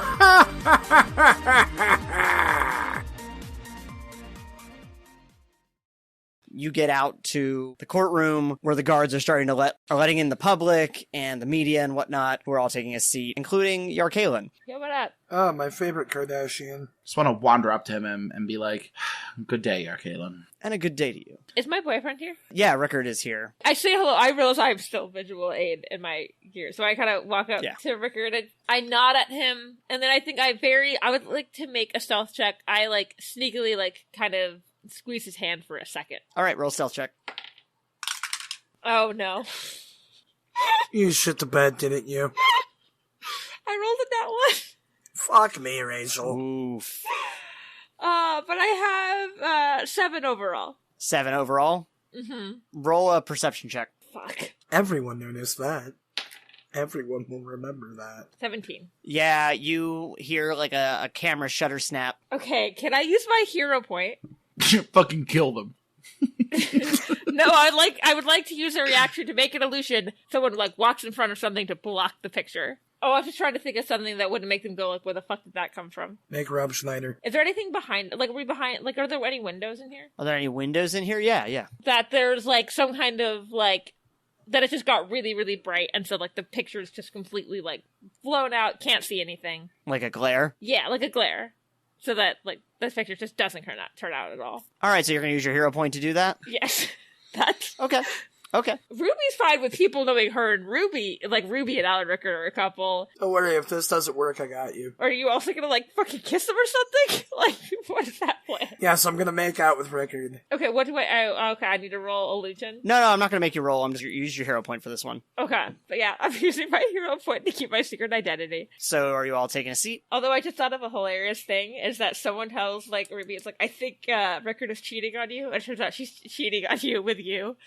You get out to the courtroom where the guards are starting to letting in the public and the media and whatnot, who are all taking a seat, including Yarkalin. Yeah, what up? Oh, my favorite Kardashian. Just want to wander up to him and be like, good day, Yarkalin. And a good day to you. Is my boyfriend here? Yeah, Rickard is here. I say hello. I realize I'm still visual aid in my gear. So I kind of walk up to Rickard and I nod at him. And then I think I would like to make a stealth check. I sneakily kind of squeeze his hand for a second. All right, roll stealth check. Oh, no. You shit the bed, didn't you? I rolled a that one. Fuck me, Rachel. Oof. But I have 7 overall. 7 overall? Mm-hmm. Roll a perception check. Fuck. Everyone noticed that. Everyone will remember that. 17. Yeah, you hear a camera shutter snap. Okay, can I use my hero point? Fucking kill them. No, I would like to use a reaction to make an illusion. Someone walks in front of something to block the picture. Oh, I was just trying to think of something that wouldn't make them go where the fuck did that come from? Make Rob Schneider. Is there anything behind? Are we behind? Are there any windows in here? Are there any windows in here? Yeah. That there's some kind of that it just got really, really bright, and so the picture's just completely blown out, can't see anything. Like a glare? Yeah, like a glare. So that this picture just doesn't turn out at all. Alright, so you're gonna use your hero point to do that? Yes. That's Okay. Ruby's fine with people knowing her and Ruby, Ruby and Alan Rickard are a couple. Don't worry, if this doesn't work, I got you. Are you also gonna fucking kiss them or something? What is that plan? Yes, I'm gonna make out with Rickard. Okay, what do I need to roll illusion? No, I'm not gonna make you roll. I'm just gonna use your hero point for this one. Okay, but yeah, I'm using my hero point to keep my secret identity. So are you all taking a seat? Although I just thought of a hilarious thing, is that someone tells Ruby, it's I think Rickard is cheating on you, and it turns out she's cheating on you with you.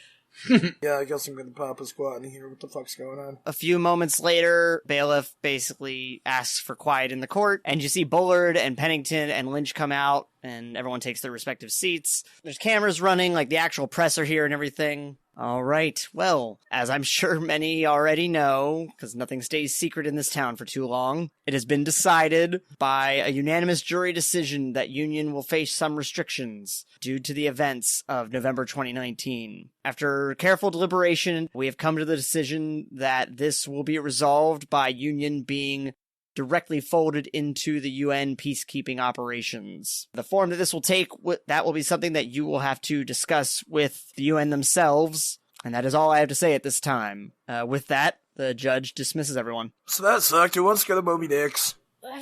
Yeah, I guess I'm gonna pop a squat and hear what the fuck's going on. A few moments later, Bailiff basically asks for quiet in the court, and you see Bullard and Pennington and Lynch come out, and everyone takes their respective seats. There's cameras running, the actual press are here and everything. All right, well, as I'm sure many already know, because nothing stays secret in this town for too long, it has been decided by a unanimous jury decision that Union will face some restrictions due to the events of November 2019. After careful deliberation, we have come to the decision that this will be resolved by Union being directly folded into the UN peacekeeping operations. The form that this will take, that will be something that you will have to discuss with the UN themselves, and that is all I have to say at this time. With that, the judge dismisses everyone. So that sucked. Who wants to go to Moby Dick's?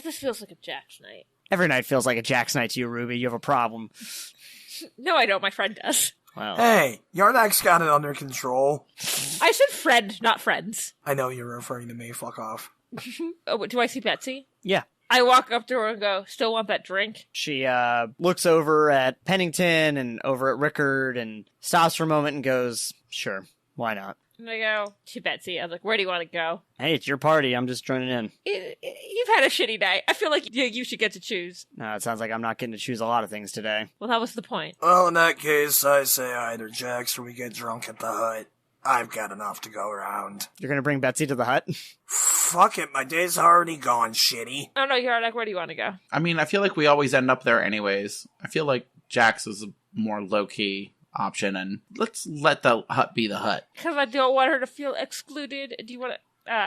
This feels like a Jack's night. Every night feels like a Jack's night to you, Ruby. You have a problem. No, I don't. My friend does. Well, Hey, Yardak's got it under control. I said friend, not friends. I know you're referring to me. Fuck off. Oh, do I see Betsy? yeah. I walk up to her and go, still want that drink? She looks over at Pennington and over at Rickard and stops for a moment and goes, sure, why not? And I go to Betsy. I'm like, where do you want to go? Hey, it's your party. I'm just joining in. You've had a shitty night. I feel like you should get to choose. No, it sounds like I'm not getting to choose a lot of things today. Well, that was the point. Well, in that case, I say either Jax or we get drunk at the hut. I've got enough to go around. You're gonna bring Betsy to the hut? Fuck it, my day's already gone, shitty. Oh no, Yardak, where do you want to go? I mean, I feel like we always end up there anyways. I feel like Jax is a more low-key option, and let's let the hut be the hut. Because I don't want her to feel excluded. Do you want to...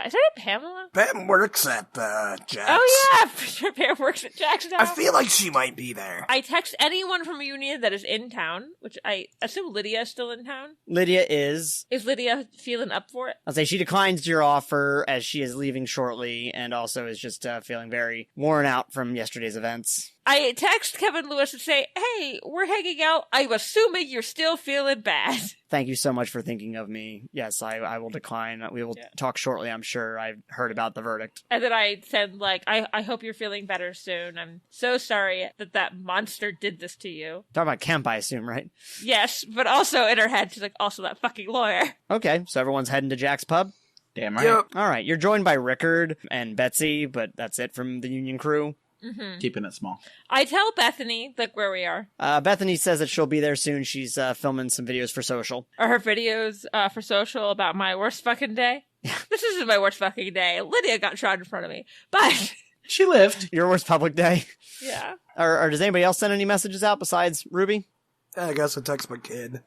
is that a Pamela? Pam works at, Jax. Oh yeah! Pam works at Jack's now. I feel like she might be there. I text anyone from Union that is in town, which I assume Lydia is still in town. Lydia is. Is Lydia feeling up for it? I'll say she declines your offer as she is leaving shortly and also is just feeling very worn out from yesterday's events. I text Kevin Lewis and say, hey, we're hanging out. I'm assuming you're still feeling bad. Thank you so much for thinking of me. Yes, I will decline. We will talk shortly, I'm sure. I've heard about the verdict. And then I said, like, I hope you're feeling better soon. I'm so sorry that monster did this to you. Talking about Kemp, I assume, right? Yes, but also in her head, she's like, also that fucking lawyer. Okay, so everyone's heading to Jack's pub? Damn right. Yep. All right, you're joined by Rickard and Betsy, but that's it from the Union crew. Mm-hmm. Keeping it small. I tell Bethany, like, where we are. Bethany says that she'll be there soon. She's filming some videos for social. Are her videos for social about my worst fucking day? This isn't my worst fucking day. Lydia got shot in front of me. But... She lived. Your worst public day? Yeah. Or does anybody else send any messages out besides Ruby? I guess I text my kid.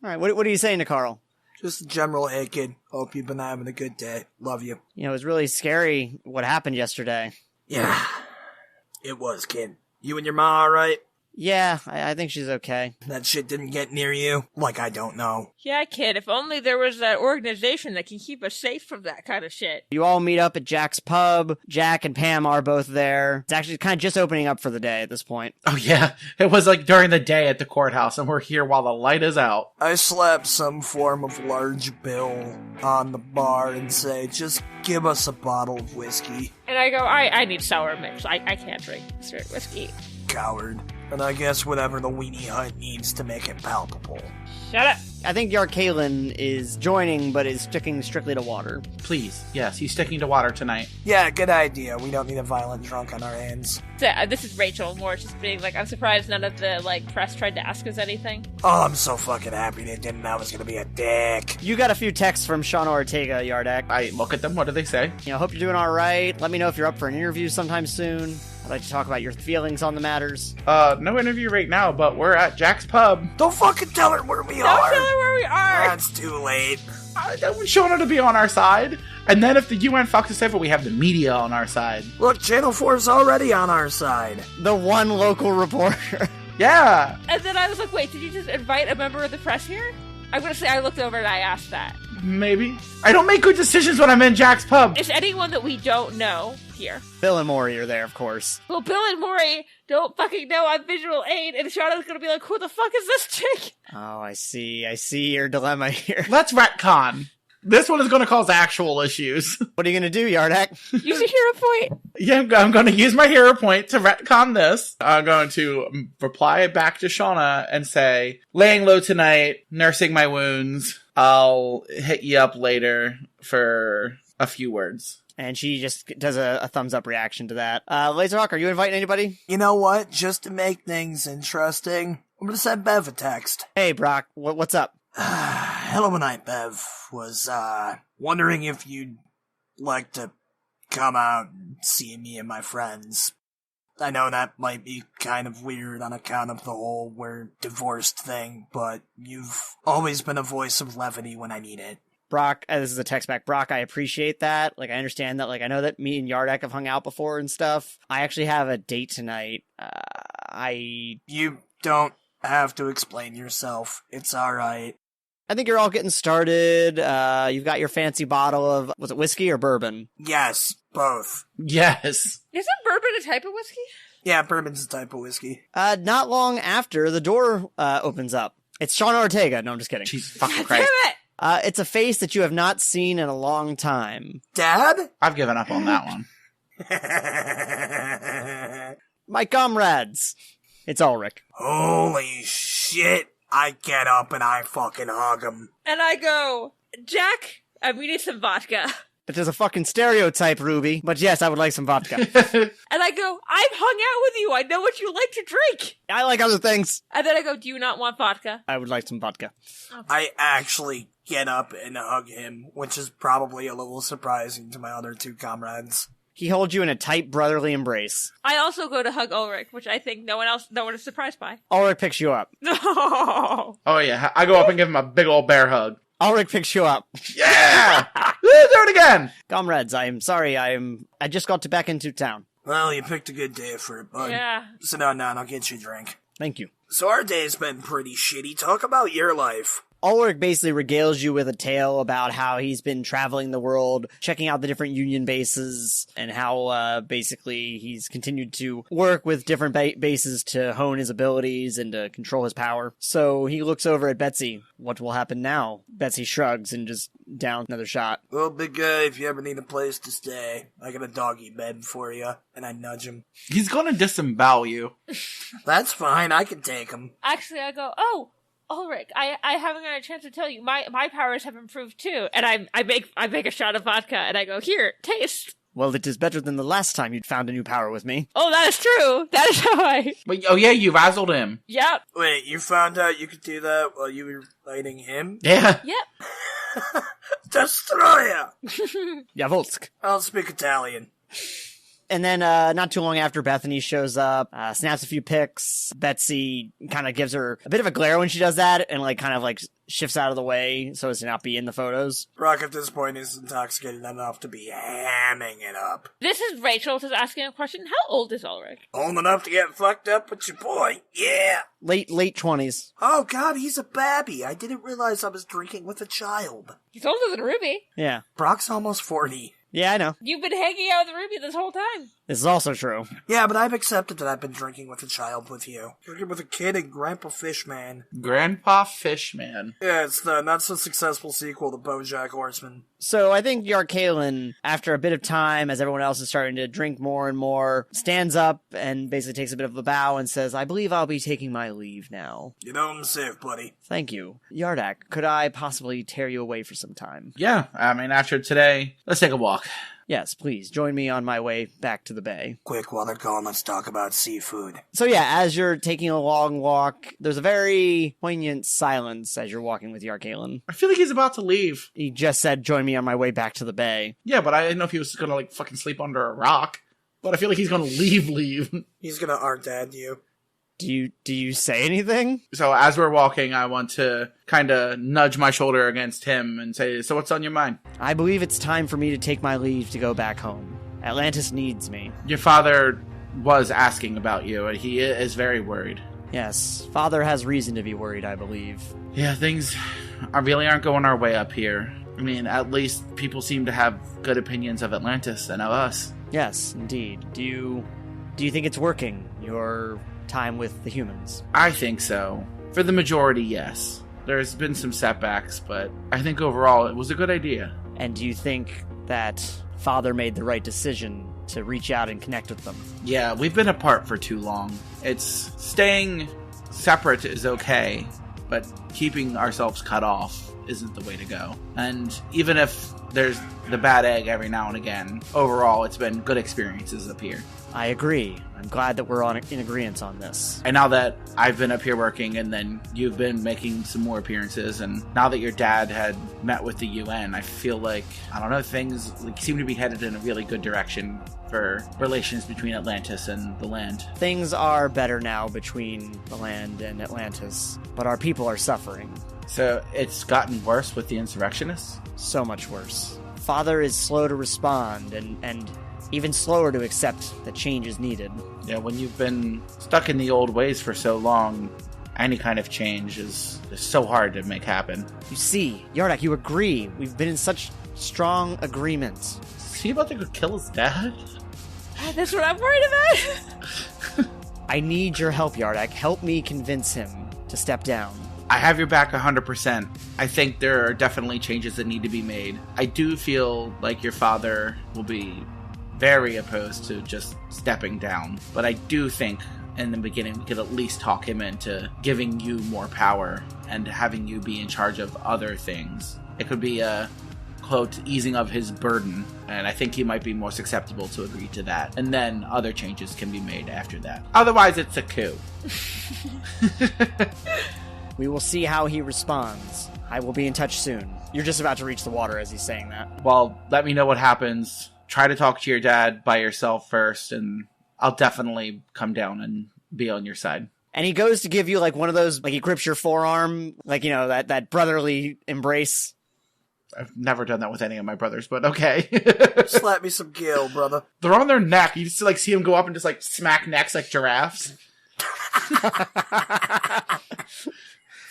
All right, what are you saying to Carl? Just a general, hey kid, hope you've been having a good day. Love you. You know, it was really scary what happened yesterday. Yeah, it was, kid. You and your ma alright? Yeah, I think she's okay. That shit didn't get near you? Like I don't know. Yeah, kid, if only there was that organization that can keep us safe from that kind of shit. You all meet up at Jack's pub. Jack and Pam are both there. It's actually kind of just opening up for the day at this point. Oh, yeah. It was like during the day at the courthouse, and we're here while the light is out. I slap some form of large bill on the bar and say, just give us a bottle of whiskey. And I go, I need sour mix. I can't drink straight whiskey. Coward. And I guess whatever the weenie hut needs to make it palpable. Shut up. I think Yarkalen is joining, but is sticking strictly to water. Please. Yes, he's sticking to water tonight. Yeah, good idea. We don't need a violent drunk on our hands. So, this is Rachel Moore just being like, I'm surprised none of the, like, press tried to ask us anything. Oh, I'm so fucking happy they didn't. I was gonna be a dick. You got a few texts from Shauna Ortega, Yardak. I look at them. What do they say? You know, hope you're doing all right. Let me know if you're up for an interview sometime soon. I'd like to talk about your feelings on the matters. No interview right now, but we're at Jack's pub. Don't fucking tell her where we Don't are. tell her where we are. That's too late. I want Shauna to be on our side. And then if the UN fucks us over, we have the media on our side. Look, Channel 4's already on our side. The one local reporter. Yeah. And then I was like, wait, did you just invite a member of the press here? I'm gonna say I looked over and I asked that. Maybe. I don't make good decisions when I'm in Jack's pub. Is anyone that we don't know here? Bill and Maury are there, of course. Well, Bill and Maury don't fucking know I'm visual aid, and Shauna's gonna be like, who the fuck is this chick? Oh, I see your dilemma here. Let's retcon. This one is going to cause actual issues. What are you going to do, Yardak? Use a hero point. Yeah, I'm going to use my hero point to retcon this. I'm going to reply back to Shauna and say, laying low tonight, nursing my wounds. I'll hit you up later for a few words. And she just does a thumbs up reaction to that. Lazerhawk, are you inviting anybody? You know what? Just to make things interesting, I'm gonna send Bev a text. Hey, Brock, what's up? Hello, night, Bev. Was, wondering if you'd like to come out and see me and my friends. I know that might be kind of weird on account of the whole we're divorced thing, but you've always been a voice of levity when I need it. Brock, this is a text back. Brock, I appreciate that. Like, I understand that. Like, I know that me and Yardak have hung out before and stuff. I actually have a date tonight. You don't have to explain yourself. It's alright. I think you're all getting started. You've got your fancy bottle of, was it whiskey or bourbon? Yes, both. Yes. Isn't bourbon a type of whiskey? Yeah, bourbon's a type of whiskey. Not long after, the door opens up. It's Shauna Ortega. No, I'm just kidding. Jesus fucking Damn Christ. it! It's a face that you have not seen in a long time. Dad? I've given up on that one. My comrades. It's Ulrich. Holy shit. I get up and I fucking hug him. And I go, Jack, we need some vodka. It is a fucking stereotype, Ruby. But yes, I would like some vodka. And I go, I've hung out with you. I know what you like to drink. I like other things. And then I go, do you not want vodka? I would like some vodka. I actually get up and hug him, which is probably a little surprising to my other two comrades. He holds you in a tight brotherly embrace. I also go to hug Ulrich, which I think no one is surprised by. Ulrich picks you up. No. Oh, yeah. I go up and give him a big old bear hug. Ulrich picks you up. Yeah! Do it again! Comrades, I am sorry. I just got back into town. Well, you picked a good day for it, bud. Yeah. Sit down now and I'll get you a drink. Thank you. So our day's been pretty shitty. Talk about your life. Ulrich basically regales you with a tale about how he's been traveling the world, checking out the different Union bases, and how basically he's continued to work with different bases to hone his abilities and to control his power. So he looks over at Betsy. What will happen now? Betsy shrugs and just down another shot. Well, big guy, if you ever need a place to stay, I got a doggy bed for you. And I nudge him. He's gonna disembowel you. That's fine, I can take him. Actually, I go, oh, Ulrich, I haven't got a chance to tell you, my powers have improved too. And I make a shot of vodka, and I go, here, taste. Well, it is better than the last time you'd found a new power with me. Oh, that is true. That is how I... Wait, oh yeah, you razzled him. Yep. Wait, you found out you could do that while you were fighting him? Yeah. Yep. Destroyer! Javolsk. I'll speak Italian. And then not too long after, Bethany shows up, snaps a few pics. Betsy kind of gives her a bit of a glare when she does that, and kind of shifts out of the way so as to not be in the photos. Brock at this point is intoxicated enough to be hamming it up. This is Rachel just asking a question. How old is Ulrich? Old enough to get fucked up with your boy, yeah! Late 20s. Oh god, he's a babby. I didn't realize I was drinking with a child. He's older than Ruby. Yeah. Brock's almost 40. Yeah, I know. You've been hanging out with Ruby this whole time. This is also true. Yeah, but I've accepted that I've been drinking with a child with you. Drinking with a kid and Grandpa Fishman. Grandpa Fishman. Yeah, it's the not-so-successful sequel to BoJack Horseman. So I think Yarkalen, after a bit of time, as everyone else is starting to drink more and more, stands up and basically takes a bit of a bow and says, I believe I'll be taking my leave now. You know I'm safe, buddy. Thank you. Yardak, could I possibly tear you away for some time? Yeah, I mean, after today, let's take a walk. Yes, please, join me on my way back to the bay. Quick, while they're gone, let's talk about seafood. So yeah, as you're taking a long walk, there's a very poignant silence as you're walking with Yarkalen. I feel like he's about to leave. He just said, join me on my way back to the bay. Yeah, but I didn't know if he was gonna, fucking sleep under a rock. But I feel like he's gonna leave. He's gonna art-dad you. Do you say anything? So as we're walking, I want to kind of nudge my shoulder against him and say, so what's on your mind? I believe it's time for me to take my leave to go back home. Atlantis needs me. Your father was asking about you, and he is very worried. Yes, father has reason to be worried, I believe. Yeah, things really aren't going our way up here. I mean, at least people seem to have good opinions of Atlantis and of us. Yes, indeed. Do you think it's working, your time with the humans? I think so. For the majority, yes. There's been some setbacks, but I think overall it was a good idea. And do you think that father made the right decision to reach out and connect with them? Yeah, we've been apart for too long. It's staying separate is okay, but keeping ourselves cut off isn't the way to go. And even if there's the bad egg every now and again, overall it's been good experiences up here. I agree. I'm glad that we're in agreement on this. And now that I've been up here working, and then you've been making some more appearances, and now that your dad had met with the UN, I feel like, I don't know, things seem to be headed in a really good direction for relations between Atlantis and the land. Things are better now between the land and Atlantis, but our people are suffering. So it's gotten worse with the insurrectionists? So much worse. Father is slow to respond, and even slower to accept that change is needed. Yeah, when you've been stuck in the old ways for so long, any kind of change is so hard to make happen. You see, Yardak, you agree. We've been in such strong agreement. Is he about to go kill his dad? That's what I'm worried about. I need your help, Yardak. Help me convince him to step down. I have your back 100%. I think there are definitely changes that need to be made. I do feel like your father will be very opposed to just stepping down. But I do think in the beginning we could at least talk him into giving you more power and having you be in charge of other things. It could be a, quote, easing of his burden. And I think he might be more susceptible to agree to that. And then other changes can be made after that. Otherwise, it's a coup. We will see how he responds. I will be in touch soon. You're just about to reach the water as he's saying that. Well, let me know what happens. Try to talk to your dad by yourself first, and I'll definitely come down and be on your side. And he goes to give you one of those, he grips your forearm, that brotherly embrace. I've never done that with any of my brothers, but okay. Slap me some gill, brother. They're on their neck. You just see them go up and just smack necks like giraffes.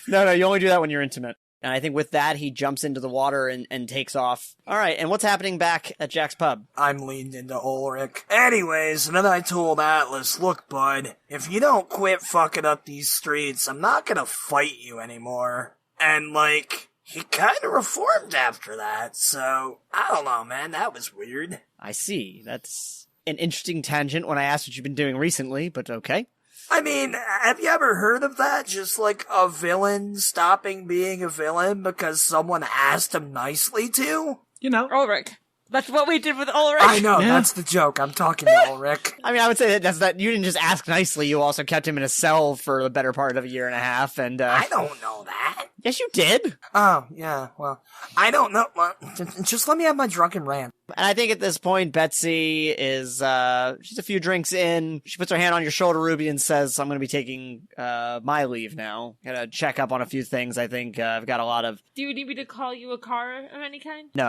No, you only do that when you're intimate. And I think with that, he jumps into the water and takes off. All right, and what's happening back at Jack's pub? I'm leaned into Ulrich. Anyways, and then I told Atlas, look, bud, if you don't quit fucking up these streets, I'm not gonna fight you anymore. And, he kinda reformed after that, so, I don't know, man, that was weird. I see. That's an interesting tangent when I asked what you've been doing recently, but okay. I mean, have you ever heard of that? Just a villain stopping being a villain because someone asked him nicely to? Ulrich. That's what we did with Ulrich. I know, that's the joke. I'm talking to Ulrich. I mean, I would say that you didn't just ask nicely, you also kept him in a cell for the better part of a year and a half, and, I don't know that. Yes, you did. Oh, yeah, well, I don't know. Well, just let me have my drunken rant. And I think at this point, Betsy is, she's a few drinks in. She puts her hand on your shoulder, Ruby, and says, I'm going to be taking, my leave now. Gotta check up on a few things. I think, I've got a lot of... Do you need me to call you a car of any kind? No.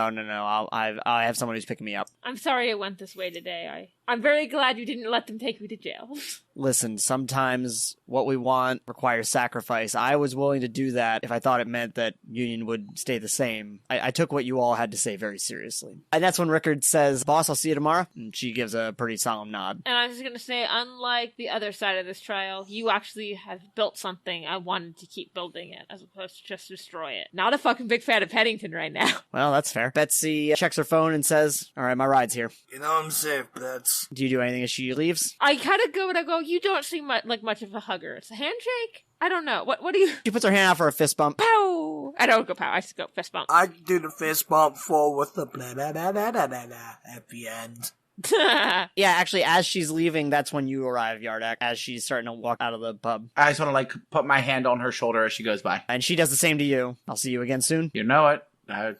I have someone who's picking me up. I'm sorry it went this way today. I'm very glad you didn't let them take me to jail. Listen, sometimes what we want requires sacrifice. I was willing to do that if I thought it meant that Union would stay the same. I took what you all had to say very seriously. And that's when Rickard says, boss, I'll see you tomorrow. And she gives a pretty solemn nod. And I was going to say, unlike the other side of this trial, you actually have built something. I wanted to keep building it as opposed to just destroy it. Not a fucking big fan of Paddington right now. Well, that's fair. Betsy checks her phone and says, all right, my ride's here. You know I'm safe, Bets. Do you do anything as she leaves? I kind of go and I go, you don't seem like much of a hugger. It's a handshake? I don't know. What do you... She puts her hand out for a fist bump. Pow! I don't go pow. I just go fist bump. I do the fist bump full with the blah blah blah blah blah blah blah at the end. Yeah, actually, as she's leaving, that's when you arrive, Yardak, as she's starting to walk out of the pub. I just want to put my hand on her shoulder as she goes by. And she does the same to you. I'll see you again soon. You know it.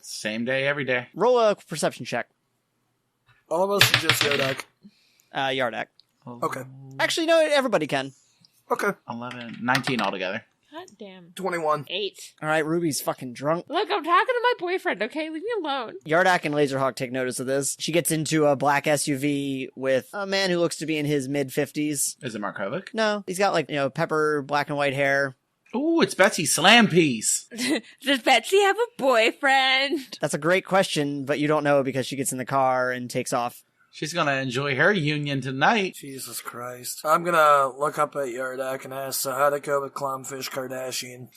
Same day, every day. Roll a perception check. All of us are just Yardak. Yardak. Okay. Actually, no, everybody can. Okay. 11, 19 altogether. God damn. 21. 8. All right, Ruby's fucking drunk. Look, I'm talking to my boyfriend, okay? Leave me alone. Yardak and Lazerhawk take notice of this. She gets into a black SUV with a man who looks to be in his mid-50s. Is it Markovic? No, he's got pepper, black and white hair. Ooh, it's Betsy Slam Piece. Does Betsy have a boyfriend? That's a great question, but you don't know because she gets in the car and takes off. She's gonna enjoy her union tonight. Jesus Christ. I'm gonna look up at Yardak and ask, so how'd it go with Clownfish Kardashian?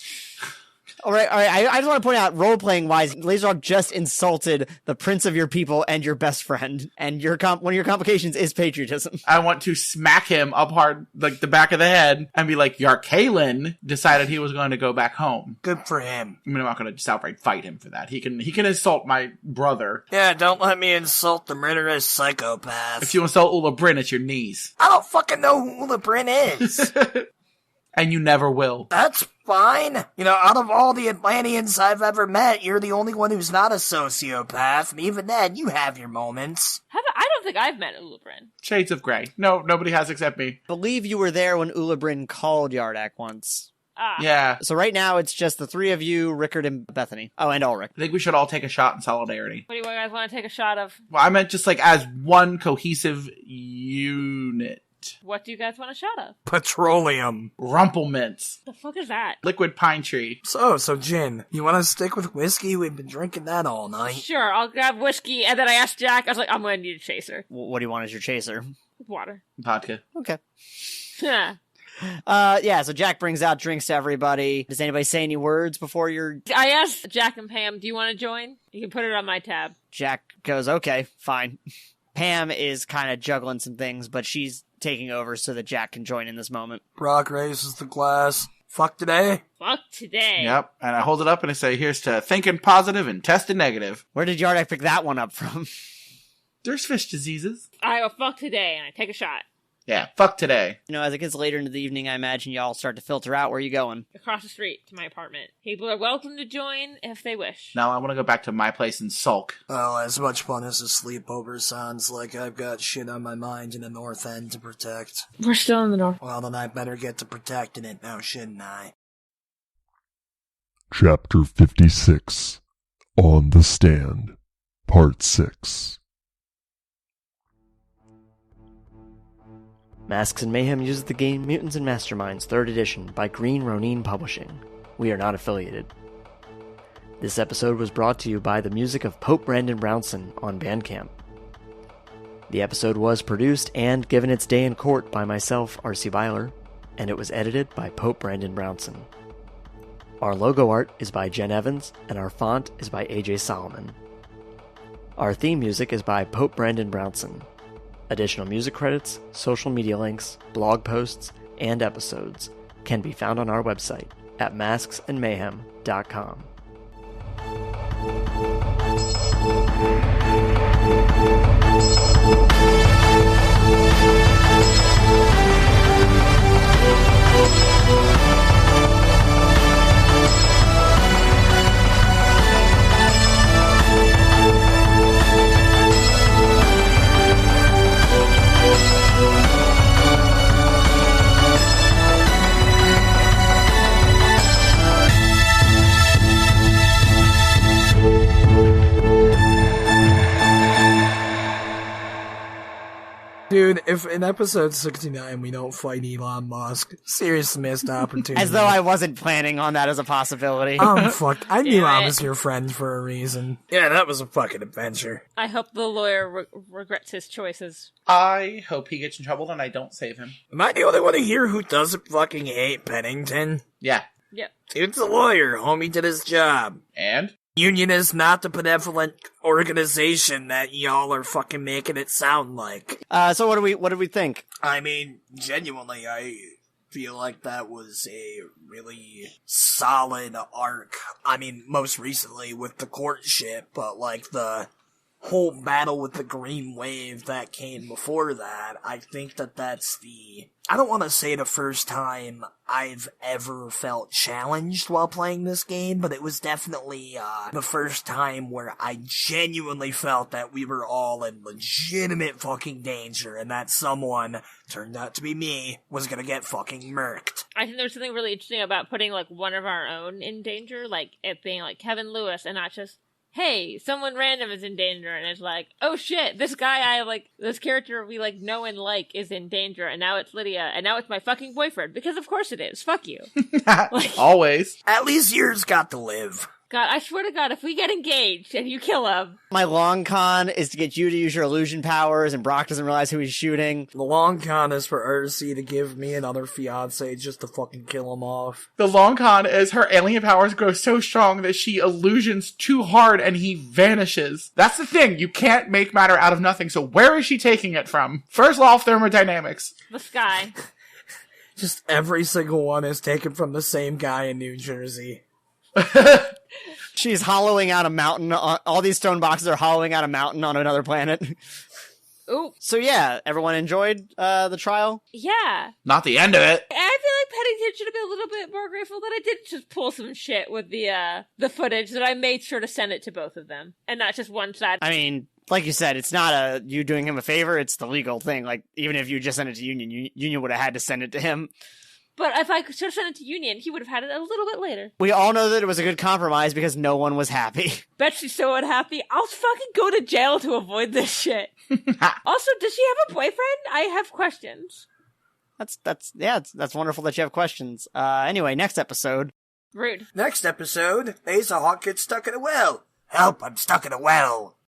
All right. I just want to point out, role-playing wise, Lazerhawk just insulted the prince of your people and your best friend, and one of your complications is patriotism. I want to smack him up hard, the back of the head, and be like, Yarkalen decided he was going to go back home. Good for him. I mean, I'm not going to just outright fight him for that. He can insult my brother. Yeah, don't let me insult the murderous psychopath. If you insult Ula Bryn, it's your knees. I don't fucking know who Ula Bryn is. And you never will. That's fine. Out of all the Atlanteans I've ever met, you're the only one who's not a sociopath, and even then, you have your moments. I don't think I've met Ula Bryn. Shades of Grey. No, nobody has except me. Believe you were there when Ula Bryn called Yardak once. Ah. Yeah. So right now, it's just the three of you, Rickard and Bethany. Oh, and Ulrich. I think we should all take a shot in solidarity. What do you guys want to take a shot of? Well, I meant just as one cohesive unit. What do you guys want a shot of? Petroleum. Rumplemints. The fuck is that? Liquid pine tree. So Jenn, you want to stick with whiskey? We've been drinking that all night. Sure, I'll grab whiskey, and then I asked Jack, I was like, I'm gonna need a chaser. What do you want as your chaser? Water. Vodka. Okay. Yeah. So Jack brings out drinks to everybody. Does anybody say any words before you're... I asked Jack and Pam, do you want to join? You can put it on my tab. Jack goes, okay, fine. Pam is kind of juggling some things, but she's taking over so that Jack can join in this moment. Brock raises the glass. Fuck today. Fuck today. Yep. And I hold it up and I say, here's to thinking positive and testing negative. Where did Yardak pick that one up from? There's fish diseases. I go, fuck today, and I take a shot. Yeah, fuck today. As it gets later into the evening, I imagine y'all start to filter out. Where are you going? Across the street to my apartment. People are welcome to join if they wish. Now I want to go back to my place and sulk. Oh, as much fun as a sleepover sounds like, I've got shit on my mind in the North End to protect. We're still in the North. Well, then I better get to protecting it now, shouldn't I? Chapter 56 On the Stand, Part 6. Masks and Mayhem uses the game Mutants and Masterminds 3rd edition by Green Ronin Publishing. We are not affiliated. This episode was brought to you by the music of Pope Brandon Brownson on Bandcamp. The episode was produced and given its day in court by myself, R.C. Byler, and it was edited by Pope Brandon Brownson. Our logo art is by Jenn Evans, and our font is by AJ Solomon. Our theme music is by Pope Brandon Brownson. Additional music credits, social media links, blog posts, and episodes can be found on our website at masksandmayhem.com. Dude, if in episode 69 we don't fight Elon Musk, serious missed opportunity. As though I wasn't planning on that as a possibility. Fuck. I knew I Right. was your friend for a reason. Yeah, that was a fucking adventure. I hope the lawyer regrets his choices. I hope he gets in trouble and I don't save him. Am I the only one here who doesn't fucking hate Pennington? Yeah. Yep. Dude's a lawyer, homie did his job. And? Union is not the benevolent organization that y'all are fucking making it sound like. So what do we think? I mean, genuinely, I feel like that was a really solid arc. I mean, most recently with the courtship, but like the whole battle with the Green Wave that came before that, I think that that's I don't want to say the first time I've ever felt challenged while playing this game, but it was definitely the first time where I genuinely felt that we were all in legitimate fucking danger and that someone, turned out to be me, was gonna get fucking murked. I think there's something really interesting about putting, like, one of our own in danger, like, it being, like, Kevin Lewis, and not just, hey, someone random is in danger, and it's like, oh shit, this guy this character we, like, know and like is in danger, and now it's Lydia, and now it's my fucking boyfriend, because of course it is, fuck you. Always. At least yours got to live. God, I swear to God, if we get engaged and you kill him... My long con is to get you to use your illusion powers, and Brock doesn't realize who he's shooting. The long con is for RC to give me another fiance just to fucking kill him off. The long con is her alien powers grow so strong that she illusions too hard and he vanishes. That's the thing. You can't make matter out of nothing. So where is she taking it from? First law of thermodynamics. The sky. Just every single one is taken from the same guy in New Jersey. She's hollowing out a mountain. All these stone boxes are hollowing out a mountain on another planet. Ooh. So yeah, everyone enjoyed the trial? Yeah. Not the end of it. I feel like Pennington should have been a little bit more grateful that I did just pull some shit with the footage, that I made sure to send it to both of them, and not just one side. I mean, like you said, it's not you doing him a favor, it's the legal thing. Like, even if you just sent it to Union, Union would have had to send it to him. But if I could have sent it to Union, he would have had it a little bit later. We all know that it was a good compromise because no one was happy. Bet she's so unhappy. I'll fucking go to jail to avoid this shit. Also, does she have a boyfriend? I have questions. That's wonderful that you have questions. Anyway, next episode. Rude. Next episode, Lazerhawk gets stuck in a well. Help, I'm stuck in a well.